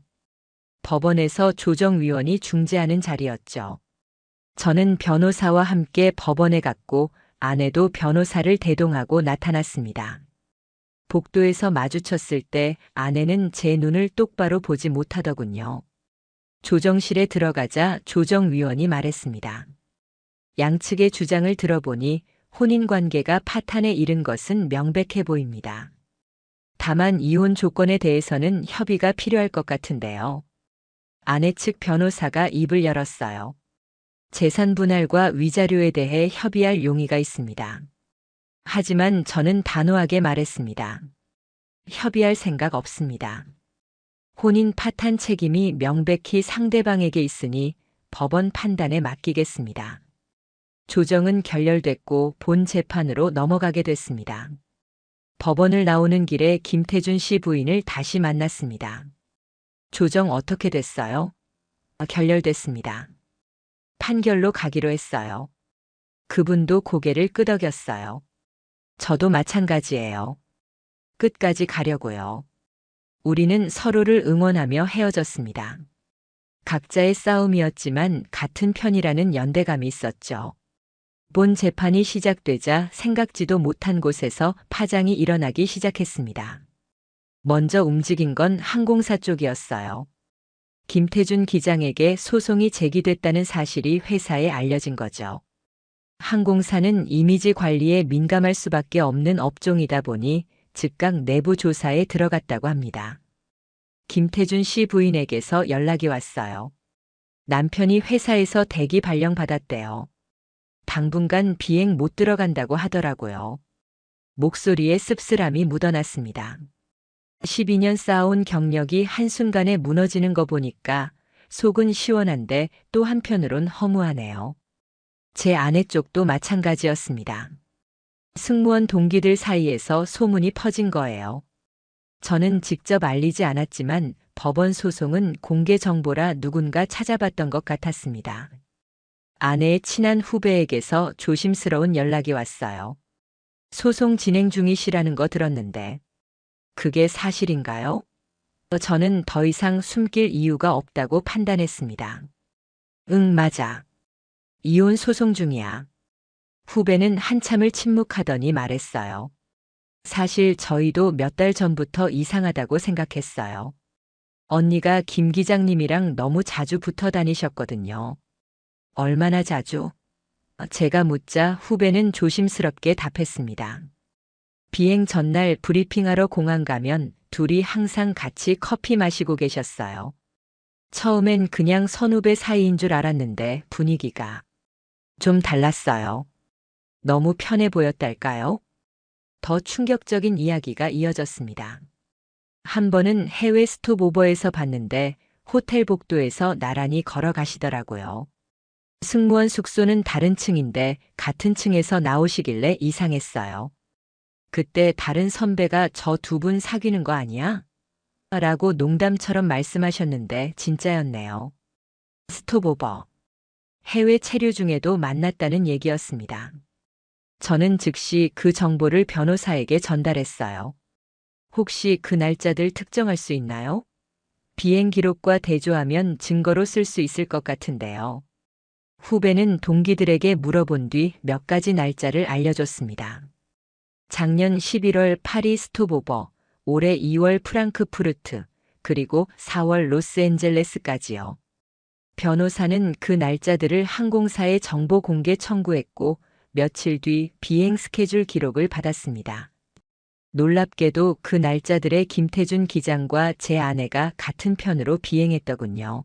법원에서 조정위원이 중재하는 자리였죠. 저는 변호사와 함께 법원에 갔고 아내도 변호사를 대동하고 나타났습니다. 복도에서 마주쳤을 때 아내는 제 눈을 똑바로 보지 못하더군요. 조정실에 들어가자 조정위원이 말했습니다. 양측의 주장을 들어보니 혼인관계가 파탄에 이른 것은 명백해 보입니다. 다만 이혼 조건에 대해서는 협의가 필요할 것 같은데요. 아내 측 변호사가 입을 열었어요. 재산 분할과 위자료에 대해 협의할 용의가 있습니다. 하지만 저는 단호하게 말했습니다. 협의할 생각 없습니다. 혼인 파탄 책임이 명백히 상대방에게 있으니 법원 판단에 맡기겠습니다. 조정은 결렬됐고 본 재판으로 넘어가게 됐습니다. 법원을 나오는 길에 김태준 씨 부인을 다시 만났습니다. 조정 어떻게 됐어요? 결렬됐습니다. 판결로 가기로 했어요. 그분도 고개를 끄덕였어요. 저도 마찬가지예요. 끝까지 가려고요. 우리는 서로를 응원하며 헤어졌습니다. 각자의 싸움이었지만 같은 편이라는 연대감이 있었죠. 본 재판이 시작되자 생각지도 못한 곳에서 파장이 일어나기 시작했습니다. 먼저 움직인 건 항공사 쪽이었어요. 김태준 기장에게 소송이 제기됐다는 사실이 회사에 알려진 거죠. 항공사는 이미지 관리에 민감할 수밖에 없는 업종이다 보니 즉각 내부 조사에 들어갔다고 합니다. 김태준 씨 부인에게서 연락이 왔어요. 남편이 회사에서 대기 발령 받았대요. 당분간 비행 못 들어간다고 하더라고요. 목소리에 씁쓸함이 묻어났습니다. 12년 쌓아온 경력이 한순간에 무너지는 거 보니까 속은 시원한데 또 한편으론 허무하네요. 제 아내 쪽도 마찬가지였습니다. 승무원 동기들 사이에서 소문이 퍼진 거예요. 저는 직접 알리지 않았지만 법원 소송은 공개 정보라 누군가 찾아봤던 것 같았습니다. 아내의 친한 후배에게서 조심스러운 연락이 왔어요. 소송 진행 중이시라는 거 들었는데 그게 사실인가요? 저는 더 이상 숨길 이유가 없다고 판단했습니다. 응, 맞아. 이혼 소송 중이야. 후배는 한참을 침묵하더니 말했어요. 사실 저희도 몇 달 전부터 이상하다고 생각했어요. 언니가 김 기장님이랑 너무 자주 붙어 다니셨거든요. 얼마나 자주? 제가 묻자 후배는 조심스럽게 답했습니다. 비행 전날 브리핑하러 공항 가면 둘이 항상 같이 커피 마시고 계셨어요. 처음엔 그냥 선후배 사이인 줄 알았는데 분위기가 좀 달랐어요. 너무 편해 보였달까요? 더 충격적인 이야기가 이어졌습니다. 한 번은 해외 스톱오버에서 봤는데 호텔 복도에서 나란히 걸어가시더라고요. 승무원 숙소는 다른 층인데 같은 층에서 나오시길래 이상했어요. 그때 다른 선배가 저 두 분 사귀는 거 아니야? 라고 농담처럼 말씀하셨는데 진짜였네요. 스톱오버. 해외 체류 중에도 만났다는 얘기였습니다. 저는 즉시 그 정보를 변호사에게 전달했어요. 혹시 그 날짜들 특정할 수 있나요? 비행 기록과 대조하면 증거로 쓸 수 있을 것 같은데요. 후배는 동기들에게 물어본 뒤 몇 가지 날짜를 알려줬습니다. 작년 11월 파리 스톱오버, 올해 2월 프랑크푸르트, 그리고 4월 로스앤젤레스까지요. 변호사는 그 날짜들을 항공사에 정보 공개 청구했고 며칠 뒤 비행 스케줄 기록을 받았습니다. 놀랍게도 그 날짜들에 김태준 기장과 제 아내가 같은 편으로 비행했더군요.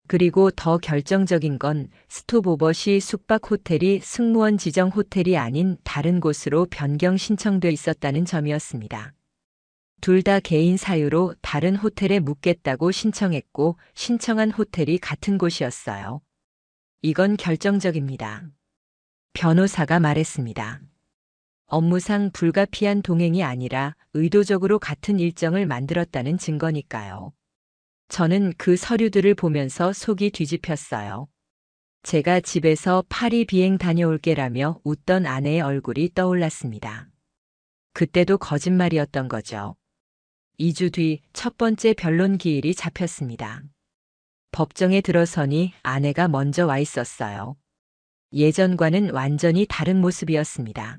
그리고 더 결정적인 건 스톱오버 시 숙박 호텔이 승무원 지정 호텔이 아닌 다른 곳으로 변경 신청돼 있었다는 점이었습니다. 둘 다 개인 사유로 다른 호텔에 묵겠다고 신청했고 신청한 호텔이 같은 곳이었어요. 이건 결정적입니다. 변호사가 말했습니다. 업무상 불가피한 동행이 아니라 의도적으로 같은 일정을 만들었다는 증거니까요. 저는 그 서류들을 보면서 속이 뒤집혔어요. 제가 집에서 파리 비행 다녀올게라며 웃던 아내의 얼굴이 떠올랐습니다. 그때도 거짓말이었던 거죠. 2주 뒤 첫 번째 변론 기일이 잡혔습니다. 법정에 들어서니 아내가 먼저 와 있었어요. 예전과는 완전히 다른 모습이었습니다.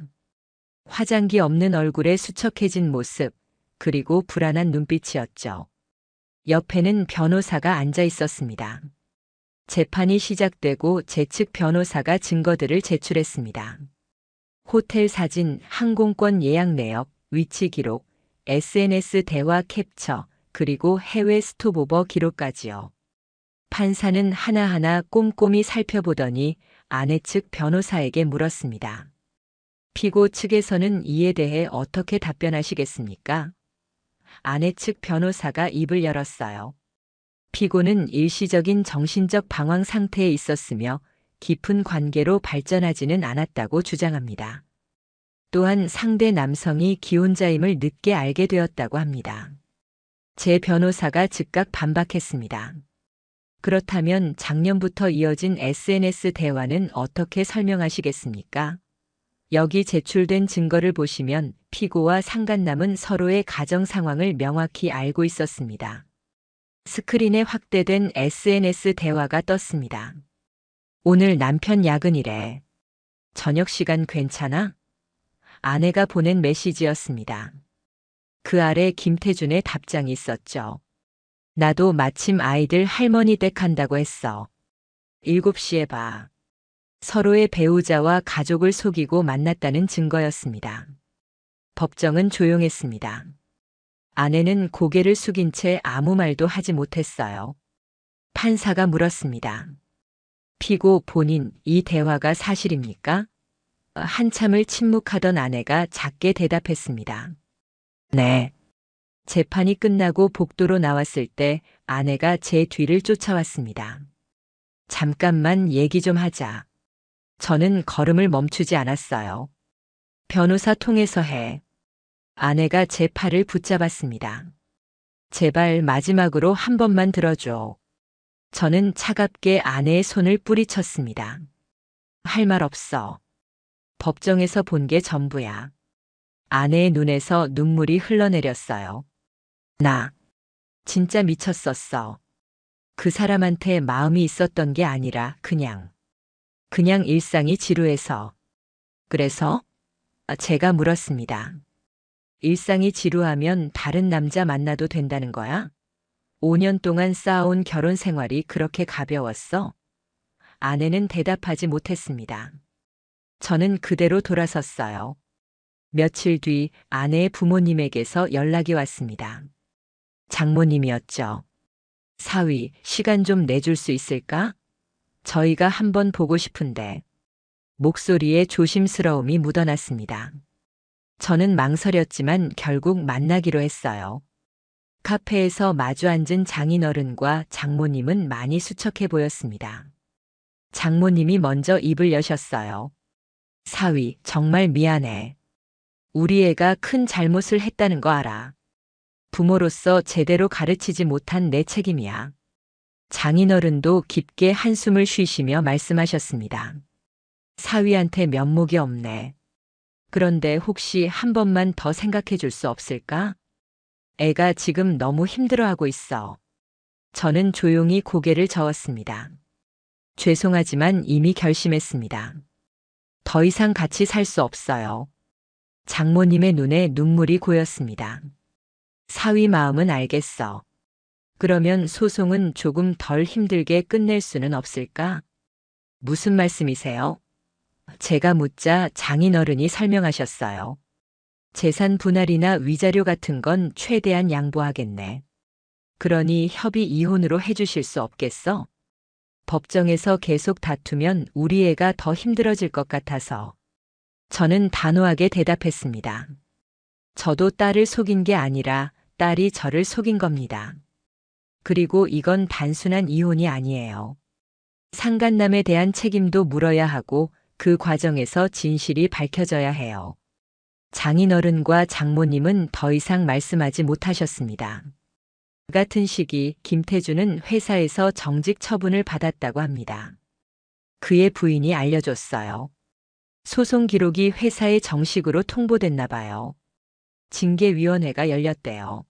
화장기 없는 얼굴에 수척해진 모습, 그리고 불안한 눈빛이었죠. 옆에는 변호사가 앉아 있었습니다. 재판이 시작되고 제 측 변호사가 증거들을 제출했습니다. 호텔 사진, 항공권 예약 내역, 위치 기록, SNS 대화 캡처, 그리고 해외 스톱오버 기록까지요. 판사는 하나하나 꼼꼼히 살펴보더니 아내 측 변호사에게 물었습니다. 피고 측에서는 이에 대해 어떻게 답변하시겠습니까? 아내 측 변호사가 입을 열었어요. 피고는 일시적인 정신적 방황 상태에 있었으며 깊은 관계로 발전하지는 않았다고 주장합니다. 또한 상대 남성이 기혼자임을 늦게 알게 되었다고 합니다. 제 변호사가 즉각 반박했습니다. 그렇다면 작년부터 이어진 SNS 대화는 어떻게 설명하시겠습니까? 여기 제출된 증거를 보시면 피고와 상간남은 서로의 가정 상황을 명확히 알고 있었습니다. 스크린에 확대된 SNS 대화가 떴습니다. 오늘 남편 야근이래. 저녁 시간 괜찮아? 아내가 보낸 메시지였습니다. 그 아래 김태준의 답장이 있었죠. 나도 마침 아이들 할머니 댁 간다고 했어. 7시에 봐. 서로의 배우자와 가족을 속이고 만났다는 증거였습니다. 법정은 조용했습니다. 아내는 고개를 숙인 채 아무 말도 하지 못했어요. 판사가 물었습니다. 피고 본인 이 대화가 사실입니까? 한참을 침묵하던 아내가 작게 대답했습니다. 네. 재판이 끝나고 복도로 나왔을 때 아내가 제 뒤를 쫓아왔습니다. 잠깐만 얘기 좀 하자. 저는 걸음을 멈추지 않았어요. 변호사 통해서 해. 아내가 제 팔을 붙잡았습니다. 제발 마지막으로 한 번만 들어줘. 저는 차갑게 아내의 손을 뿌리쳤습니다. 할 말 없어. 법정에서 본 게 전부야. 아내의 눈에서 눈물이 흘러내렸어요. 나 진짜 미쳤었어. 그 사람한테 마음이 있었던 게 아니라 그냥 일상이 지루해서. 그래서 제가 물었습니다. 일상이 지루하면 다른 남자 만나도 된다는 거야? 5년 동안 쌓아온 결혼 생활이 그렇게 가벼웠어? 아내는 대답하지 못했습니다. 저는 그대로 돌아섰어요. 며칠 뒤 아내의 부모님에게서 연락이 왔습니다. 장모님이었죠. 사위, 시간 좀 내줄 수 있을까? 저희가 한번 보고 싶은데. 목소리에 조심스러움이 묻어났습니다. 저는 망설였지만 결국 만나기로 했어요. 카페에서 마주 앉은 장인어른과 장모님은 많이 수척해 보였습니다. 장모님이 먼저 입을 여셨어요. 사위, 정말 미안해. 우리 애가 큰 잘못을 했다는 거 알아. 부모로서 제대로 가르치지 못한 내 책임이야. 장인어른도 깊게 한숨을 쉬시며 말씀하셨습니다. 사위한테 면목이 없네. 그런데 혹시 한 번만 더 생각해 줄 수 없을까? 애가 지금 너무 힘들어하고 있어. 저는 조용히 고개를 저었습니다. 죄송하지만 이미 결심했습니다. 더 이상 같이 살 수 없어요. 장모님의 눈에 눈물이 고였습니다. 사위 마음은 알겠어. 그러면 소송은 조금 덜 힘들게 끝낼 수는 없을까? 무슨 말씀이세요? 제가 묻자 장인어른이 설명하셨어요. 재산 분할이나 위자료 같은 건 최대한 양보하겠네. 그러니 협의 이혼으로 해주실 수 없겠어? 법정에서 계속 다투면 우리 애가 더 힘들어질 것 같아서. 저는 단호하게 대답했습니다. 저도 딸을 속인 게 아니라 딸이 저를 속인 겁니다. 그리고 이건 단순한 이혼이 아니에요. 상간남에 대한 책임도 물어야 하고 그 과정에서 진실이 밝혀져야 해요. 장인어른과 장모님은 더 이상 말씀하지 못하셨습니다. 같은 시기 김태주는 회사에서 정직 처분을 받았다고 합니다. 그의 부인이 알려줬어요. 소송 기록이 회사에 정식으로 통보됐나 봐요. 징계위원회가 열렸대요.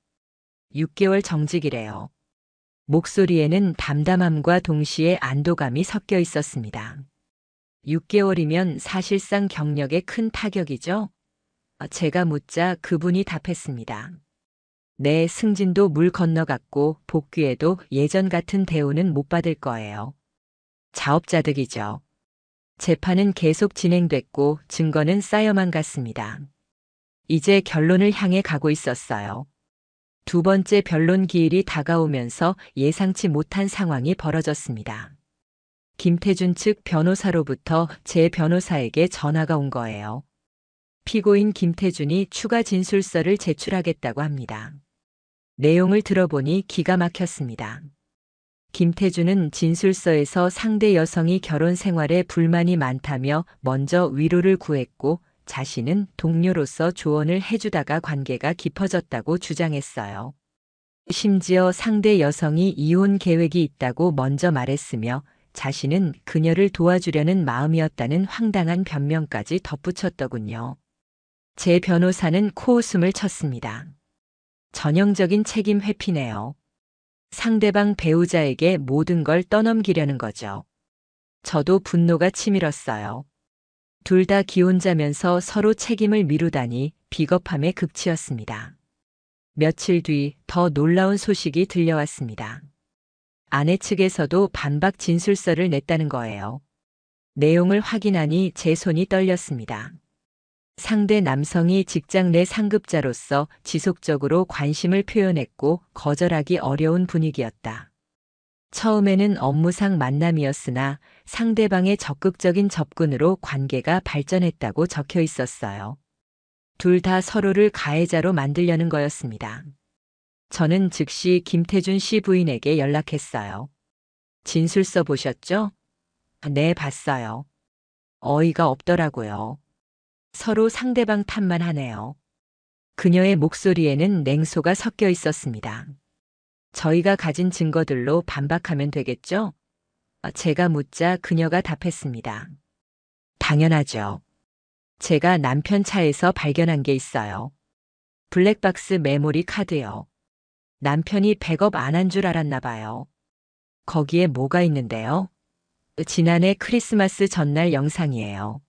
6개월 정직이래요. 목소리에는 담담함과 동시에 안도감이 섞여 있었습니다. 6개월이면 사실상 경력에 큰 타격이죠? 제가 묻자 그분이 답했습니다. 내 승진도 물 건너갔고 복귀에도 예전 같은 대우는 못 받을 거예요. 자업자득이죠. 재판은 계속 진행됐고 증거는 쌓여만 갔습니다. 이제 결론을 향해 가고 있었어요. 두 번째 변론 기일이 다가오면서 예상치 못한 상황이 벌어졌습니다. 김태준 측 변호사로부터 제 변호사에게 전화가 온 거예요. 피고인 김태준이 추가 진술서를 제출하겠다고 합니다. 내용을 들어보니 기가 막혔습니다. 김태준은 진술서에서 상대 여성이 결혼 생활에 불만이 많다며 먼저 위로를 구했고 자신은 동료로서 조언을 해주다가 관계가 깊어졌다고 주장했어요. 심지어 상대 여성이 이혼 계획이 있다고 먼저 말했으며 자신은 그녀를 도와주려는 마음이었다는 황당한 변명까지 덧붙였더군요. 제 변호사는 코웃음을 쳤습니다. 전형적인 책임 회피네요. 상대방 배우자에게 모든 걸 떠넘기려는 거죠. 저도 분노가 치밀었어요. 둘 다 기혼자면서 서로 책임을 미루다니 비겁함의 극치였습니다. 며칠 뒤 더 놀라운 소식이 들려왔습니다. 아내 측에서도 반박 진술서를 냈다는 거예요. 내용을 확인하니 제 손이 떨렸습니다. 상대 남성이 직장 내 상급자로서 지속적으로 관심을 표현했고 거절하기 어려운 분위기였다. 처음에는 업무상 만남이었으나 상대방의 적극적인 접근으로 관계가 발전했다고 적혀 있었어요. 둘 다 서로를 가해자로 만들려는 거였습니다. 저는 즉시 김태준 씨 부인에게 연락했어요. 진술서 보셨죠? 네, 봤어요. 어이가 없더라고요. 서로 상대방 탓만 하네요. 그녀의 목소리에는 냉소가 섞여 있었습니다. 저희가 가진 증거들로 반박하면 되겠죠? 제가 묻자 그녀가 답했습니다. 당연하죠. 제가 남편 차에서 발견한 게 있어요. 블랙박스 메모리 카드요. 남편이 백업 안 한 줄 알았나 봐요. 거기에 뭐가 있는데요? 지난해 크리스마스 전날 영상이에요.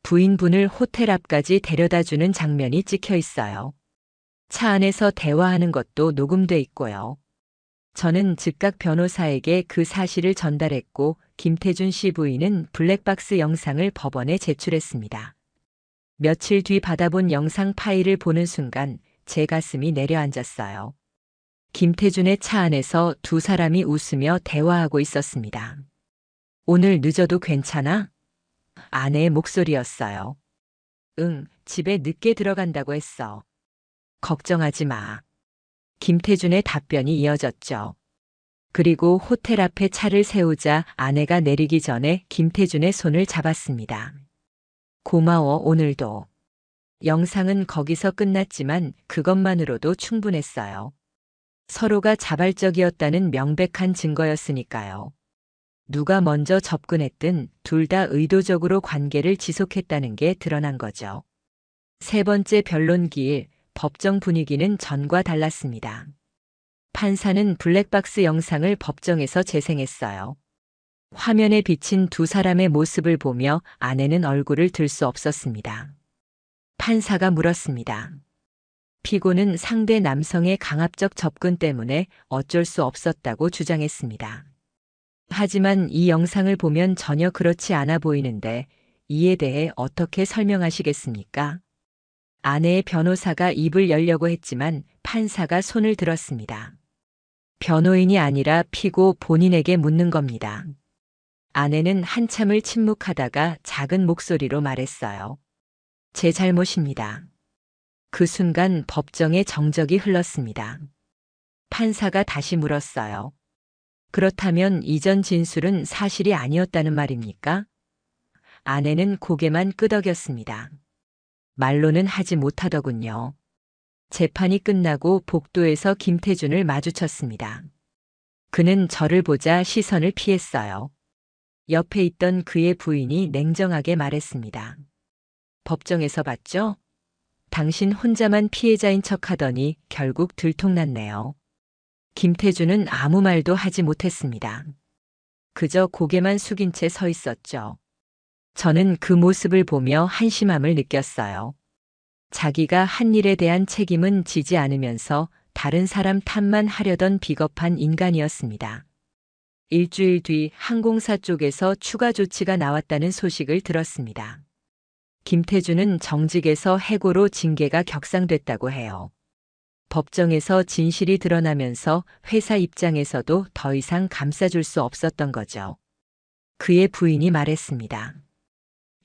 부인분을 호텔 앞까지 데려다 주는 장면이 찍혀 있어요. 차 안에서 대화하는 것도 녹음돼 있고요. 저는 즉각 변호사에게 그 사실을 전달했고 김태준 씨 부인은 블랙박스 영상을 법원에 제출했습니다. 며칠 뒤 받아본 영상 파일을 보는 순간 제 가슴이 내려앉았어요. 김태준의 차 안에서 두 사람이 웃으며 대화하고 있었습니다. 오늘 늦어도 괜찮아? 아내의 목소리였어요. 응, 집에 늦게 들어간다고 했어. 걱정하지 마. 김태준의 답변이 이어졌죠. 그리고 호텔 앞에 차를 세우자 아내가 내리기 전에 김태준의 손을 잡았습니다. 고마워, 오늘도. 영상은 거기서 끝났지만 그것만으로도 충분했어요. 서로가 자발적이었다는 명백한 증거였으니까요. 누가 먼저 접근했든 둘 다 의도적으로 관계를 지속했다는 게 드러난 거죠. 세 번째 변론 기일, 법정 분위기는 전과 달랐습니다. 판사는 블랙박스 영상을 법정에서 재생했어요. 화면에 비친 두 사람의 모습을 보며 아내는 얼굴을 들 수 없었습니다. 판사가 물었습니다. 피고는 상대 남성의 강압적 접근 때문에 어쩔 수 없었다고 주장했습니다. 하지만 이 영상을 보면 전혀 그렇지 않아 보이는데 이에 대해 어떻게 설명하시겠습니까? 아내의 변호사가 입을 열려고 했지만 판사가 손을 들었습니다. 변호인이 아니라 피고 본인에게 묻는 겁니다. 아내는 한참을 침묵하다가 작은 목소리로 말했어요. 제 잘못입니다. 그 순간 법정에 정적이 흘렀습니다. 판사가 다시 물었어요. 그렇다면 이전 진술은 사실이 아니었다는 말입니까? 아내는 고개만 끄덕였습니다. 말로는 하지 못하더군요. 재판이 끝나고 복도에서 김태준을 마주쳤습니다. 그는 저를 보자 시선을 피했어요. 옆에 있던 그의 부인이 냉정하게 말했습니다. 법정에서 봤죠? 당신 혼자만 피해자인 척하더니 결국 들통났네요. 김태준은 아무 말도 하지 못했습니다. 그저 고개만 숙인 채 서 있었죠. 저는 그 모습을 보며 한심함을 느꼈어요. 자기가 한 일에 대한 책임은 지지 않으면서 다른 사람 탓만 하려던 비겁한 인간이었습니다. 일주일 뒤 항공사 쪽에서 추가 조치가 나왔다는 소식을 들었습니다. 김태준은 정직에서 해고로 징계가 격상됐다고 해요. 법정에서 진실이 드러나면서 회사 입장에서도 더 이상 감싸줄 수 없었던 거죠. 그의 부인이 말했습니다.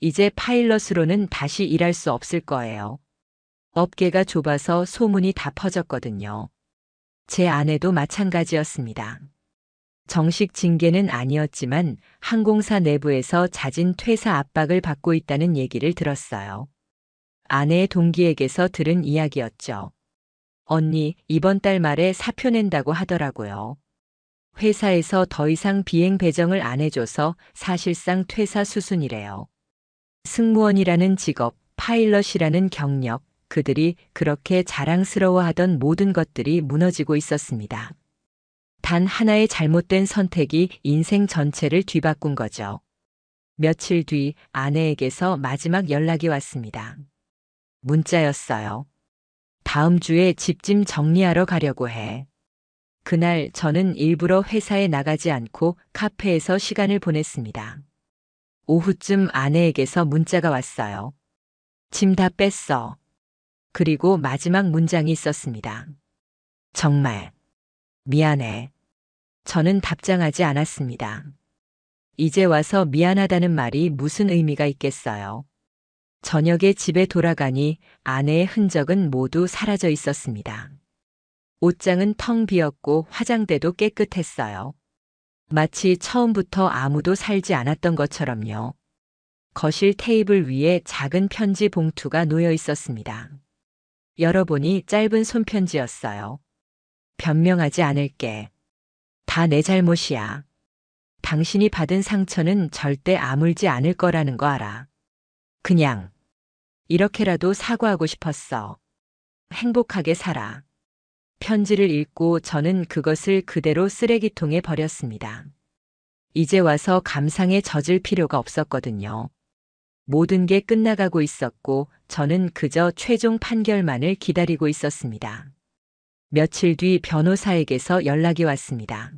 이제 파일럿으로는 다시 일할 수 없을 거예요. 업계가 좁아서 소문이 다 퍼졌거든요. 제 아내도 마찬가지였습니다. 정식 징계는 아니었지만 항공사 내부에서 잦은 퇴사 압박을 받고 있다는 얘기를 들었어요. 아내의 동기에게서 들은 이야기였죠. 언니, 이번 달 말에 사표 낸다고 하더라고요. 회사에서 더 이상 비행 배정을 안 해줘서 사실상 퇴사 수순이래요. 승무원이라는 직업, 파일럿이라는 경력, 그들이 그렇게 자랑스러워하던 모든 것들이 무너지고 있었습니다. 단 하나의 잘못된 선택이 인생 전체를 뒤바꾼 거죠. 며칠 뒤 아내에게서 마지막 연락이 왔습니다. 문자였어요. 다음 주에 집 좀 정리하러 가려고 해. 그날 저는 일부러 회사에 나가지 않고 카페에서 시간을 보냈습니다. 오후쯤 아내에게서 문자가 왔어요. 짐 다 뺐어. 그리고 마지막 문장이 있었습니다. 정말 미안해. 저는 답장하지 않았습니다. 이제 와서 미안하다는 말이 무슨 의미가 있겠어요. 저녁에 집에 돌아가니 아내의 흔적은 모두 사라져 있었습니다. 옷장은 텅 비었고 화장대도 깨끗했어요. 마치 처음부터 아무도 살지 않았던 것처럼요. 거실 테이블 위에 작은 편지 봉투가 놓여 있었습니다. 열어보니 짧은 손편지였어요. 변명하지 않을게. 다 내 잘못이야. 당신이 받은 상처는 절대 아물지 않을 거라는 거 알아. 그냥 이렇게라도 사과하고 싶었어. 행복하게 살아. 편지를 읽고 저는 그것을 그대로 쓰레기통에 버렸습니다. 이제 와서 감상에 젖을 필요가 없었거든요. 모든 게 끝나가고 있었고 저는 그저 최종 판결만을 기다리고 있었습니다. 며칠 뒤 변호사에게서 연락이 왔습니다.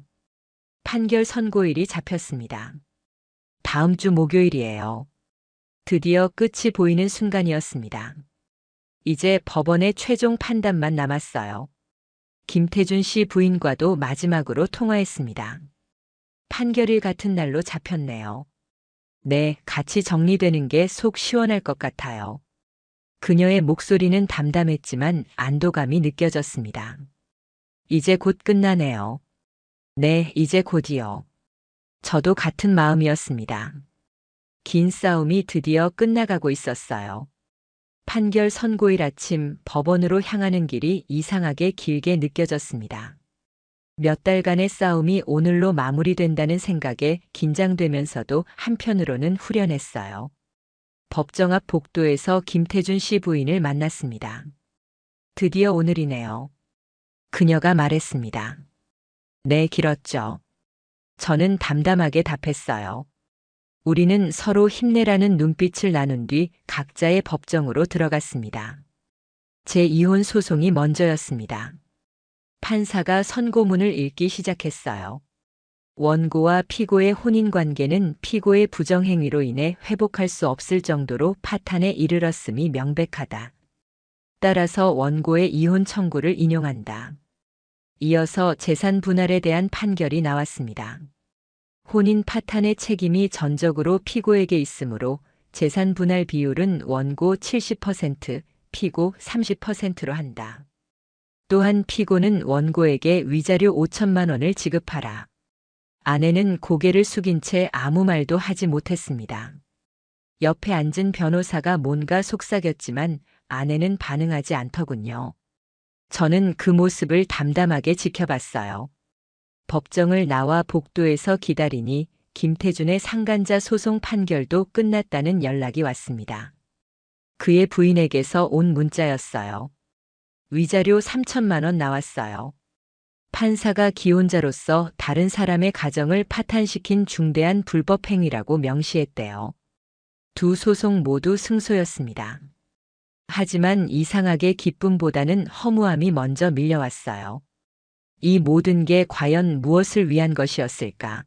판결 선고일이 잡혔습니다. 다음 주 목요일이에요. 드디어 끝이 보이는 순간이었습니다. 이제 법원의 최종 판단만 남았어요. 김태준 씨 부인과도 마지막으로 통화했습니다. 판결일 같은 날로 잡혔네요. 네, 같이 정리되는 게 속 시원할 것 같아요. 그녀의 목소리는 담담했지만 안도감이 느껴졌습니다. 이제 곧 끝나네요. 네, 이제 곧이요. 저도 같은 마음이었습니다. 긴 싸움이 드디어 끝나가고 있었어요. 판결 선고일 아침 법원으로 향하는 길이 이상하게 길게 느껴졌습니다. 몇 달간의 싸움이 오늘로 마무리된다는 생각에 긴장되면서도 한편으로는 후련했어요. 법정 앞 복도에서 김태준 씨 부인을 만났습니다. 드디어 오늘이네요. 그녀가 말했습니다. 네, 길었죠. 저는 담담하게 답했어요. 우리는 서로 힘내라는 눈빛을 나눈 뒤 각자의 법정으로 들어갔습니다. 제 이혼 소송이 먼저였습니다. 판사가 선고문을 읽기 시작했어요. 원고와 피고의 혼인 관계는 피고의 부정행위로 인해 회복할 수 없을 정도로 파탄에 이르렀음이 명백하다. 따라서 원고의 이혼 청구를 인용한다. 이어서 재산 분할에 대한 판결이 나왔습니다. 혼인 파탄의 책임이 전적으로 피고에게 있으므로 재산 분할 비율은 원고 70%, 피고 30%로 한다. 또한 피고는 원고에게 위자료 5천만 원을 지급하라. 아내는 고개를 숙인 채 아무 말도 하지 못했습니다. 옆에 앉은 변호사가 뭔가 속삭였지만 아내는 반응하지 않더군요. 저는 그 모습을 담담하게 지켜봤어요. 법정을 나와 복도에서 기다리니 김태준의 상간자 소송 판결도 끝났다는 연락이 왔습니다. 그의 부인에게서 온 문자였어요. 위자료 3천만 원 나왔어요. 판사가 기혼자로서 다른 사람의 가정을 파탄시킨 중대한 불법 행위라고 명시했대요. 두 소송 모두 승소였습니다. 하지만 이상하게 기쁨보다는 허무함이 먼저 밀려왔어요. 이 모든 게 과연 무엇을 위한 것이었을까?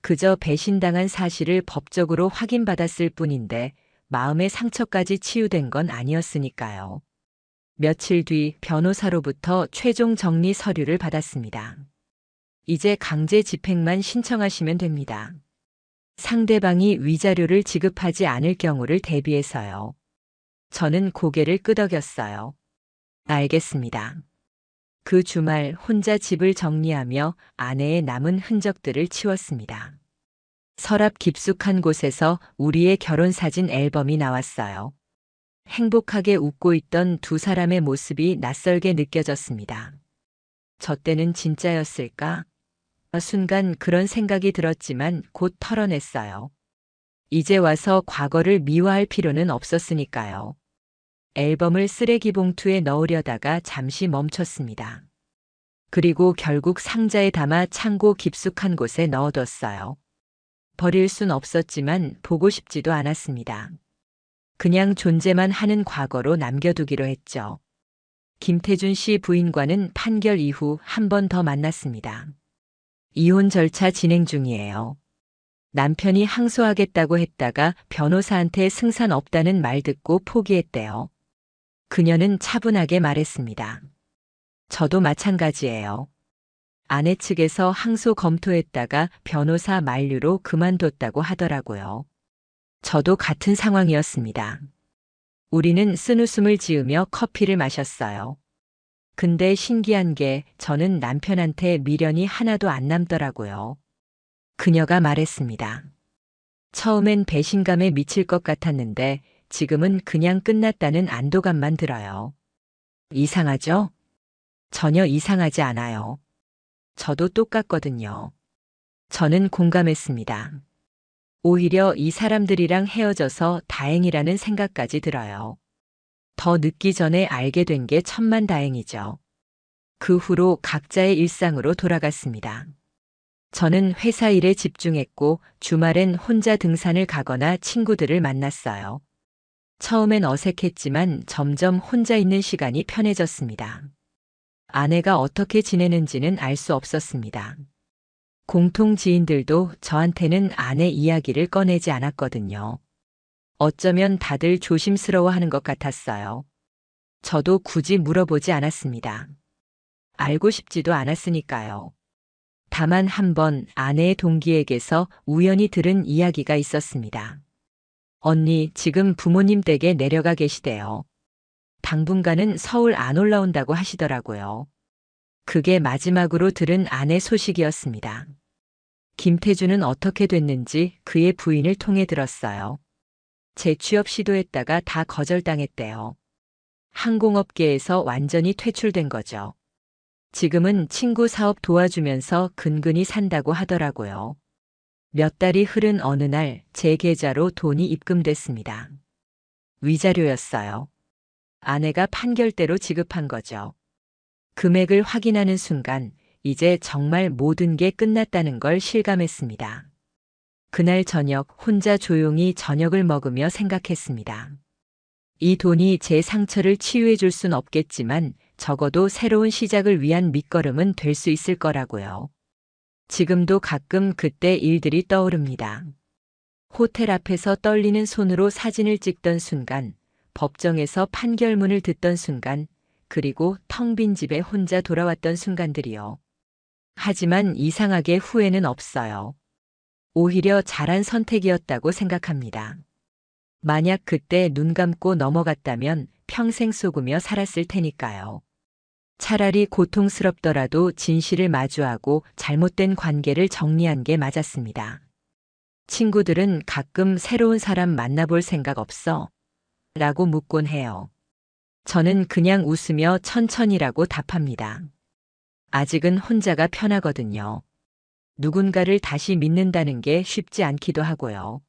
그저 배신당한 사실을 법적으로 확인받았을 뿐인데 마음의 상처까지 치유된 건 아니었으니까요. 며칠 뒤 변호사로부터 최종 정리 서류를 받았습니다. 이제 강제 집행만 신청하시면 됩니다. 상대방이 위자료를 지급하지 않을 경우를 대비해서요. 저는 고개를 끄덕였어요. 알겠습니다. 그 주말 혼자 집을 정리하며 아내의 남은 흔적들을 치웠습니다. 서랍 깊숙한 곳에서 우리의 결혼사진 앨범이 나왔어요. 행복하게 웃고 있던 두 사람의 모습이 낯설게 느껴졌습니다. 저 때는 진짜였을까? 순간 그런 생각이 들었지만 곧 털어냈어요. 이제 와서 과거를 미화할 필요는 없었으니까요. 앨범을 쓰레기 봉투에 넣으려다가 잠시 멈췄습니다. 그리고 결국 상자에 담아 창고 깊숙한 곳에 넣어뒀어요. 버릴 순 없었지만 보고 싶지도 않았습니다. 그냥 존재만 하는 과거로 남겨두기로 했죠. 김태준 씨 부인과는 판결 이후 한 번 더 만났습니다. 이혼 절차 진행 중이에요. 남편이 항소하겠다고 했다가 변호사한테 승산 없다는 말 듣고 포기했대요. 그녀는 차분하게 말했습니다. 저도 마찬가지예요. 아내 측에서 항소 검토했다가 변호사 만류로 그만뒀다고 하더라고요. 저도 같은 상황이었습니다. 우리는 쓴웃음을 지으며 커피를 마셨어요. 근데 신기한 게 저는 남편한테 미련이 하나도 안 남더라고요. 그녀가 말했습니다. 처음엔 배신감에 미칠 것 같았는데 지금은 그냥 끝났다는 안도감만 들어요. 이상하죠? 전혀 이상하지 않아요. 저도 똑같거든요. 저는 공감했습니다. 오히려 이 사람들이랑 헤어져서 다행이라는 생각까지 들어요. 더 늦기 전에 알게 된 게 천만다행이죠. 그 후로 각자의 일상으로 돌아갔습니다. 저는 회사 일에 집중했고 주말엔 혼자 등산을 가거나 친구들을 만났어요. 처음엔 어색했지만 점점 혼자 있는 시간이 편해졌습니다. 아내가 어떻게 지내는지는 알 수 없었습니다. 공통 지인들도 저한테는 아내 이야기를 꺼내지 않았거든요. 어쩌면 다들 조심스러워하는 것 같았어요. 저도 굳이 물어보지 않았습니다. 알고 싶지도 않았으니까요. 다만 한 번 아내의 동기에게서 우연히 들은 이야기가 있었습니다. 언니, 지금 부모님 댁에 내려가 계시대요. 당분간은 서울 안 올라온다고 하시더라고요. 그게 마지막으로 들은 아내 소식이었습니다. 김태주는 어떻게 됐는지 그의 부인을 통해 들었어요. 재취업 시도했다가 다 거절당했대요. 항공업계에서 완전히 퇴출된 거죠. 지금은 친구 사업 도와주면서 근근히 산다고 하더라고요. 몇 달이 흐른 어느 날 제 계좌로 돈이 입금됐습니다. 위자료였어요. 아내가 판결대로 지급한 거죠. 금액을 확인하는 순간 이제 정말 모든 게 끝났다는 걸 실감했습니다. 그날 저녁 혼자 조용히 저녁을 먹으며 생각했습니다. 이 돈이 제 상처를 치유해 줄 순 없겠지만 적어도 새로운 시작을 위한 밑거름은 될 수 있을 거라고요. 지금도 가끔 그때 일들이 떠오릅니다. 호텔 앞에서 떨리는 손으로 사진을 찍던 순간, 법정에서 판결문을 듣던 순간, 그리고 텅 빈 집에 혼자 돌아왔던 순간들이요. 하지만 이상하게 후회는 없어요. 오히려 잘한 선택이었다고 생각합니다. 만약 그때 눈 감고 넘어갔다면 평생 속으며 살았을 테니까요. 차라리 고통스럽더라도 진실을 마주하고 잘못된 관계를 정리한 게 맞았습니다. 친구들은 가끔 새로운 사람 만나볼 생각 없어? 라고 묻곤 해요. 저는 그냥 웃으며 천천히라고 답합니다. 아직은 혼자가 편하거든요. 누군가를 다시 믿는다는 게 쉽지 않기도 하고요.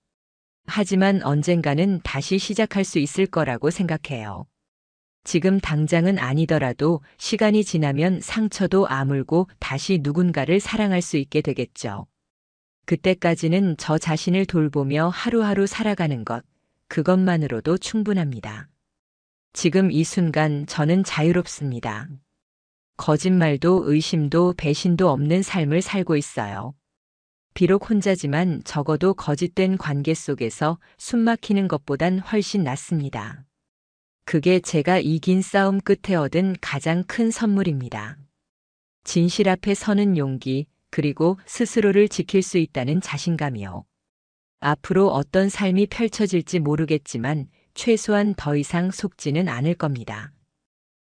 하지만 언젠가는 다시 시작할 수 있을 거라고 생각해요. 지금 당장은 아니더라도 시간이 지나면 상처도 아물고 다시 누군가를 사랑할 수 있게 되겠죠. 그때까지는 저 자신을 돌보며 하루하루 살아가는 것, 그것만으로도 충분합니다. 지금 이 순간 저는 자유롭습니다. 거짓말도 의심도 배신도 없는 삶을 살고 있어요. 비록 혼자지만 적어도 거짓된 관계 속에서 숨 막히는 것보단 훨씬 낫습니다. 그게 제가 이긴 싸움 끝에 얻은 가장 큰 선물입니다. 진실 앞에 서는 용기, 그리고 스스로를 지킬 수 있다는 자신감이요. 앞으로 어떤 삶이 펼쳐질지 모르겠지만 최소한 더 이상 속지는 않을 겁니다.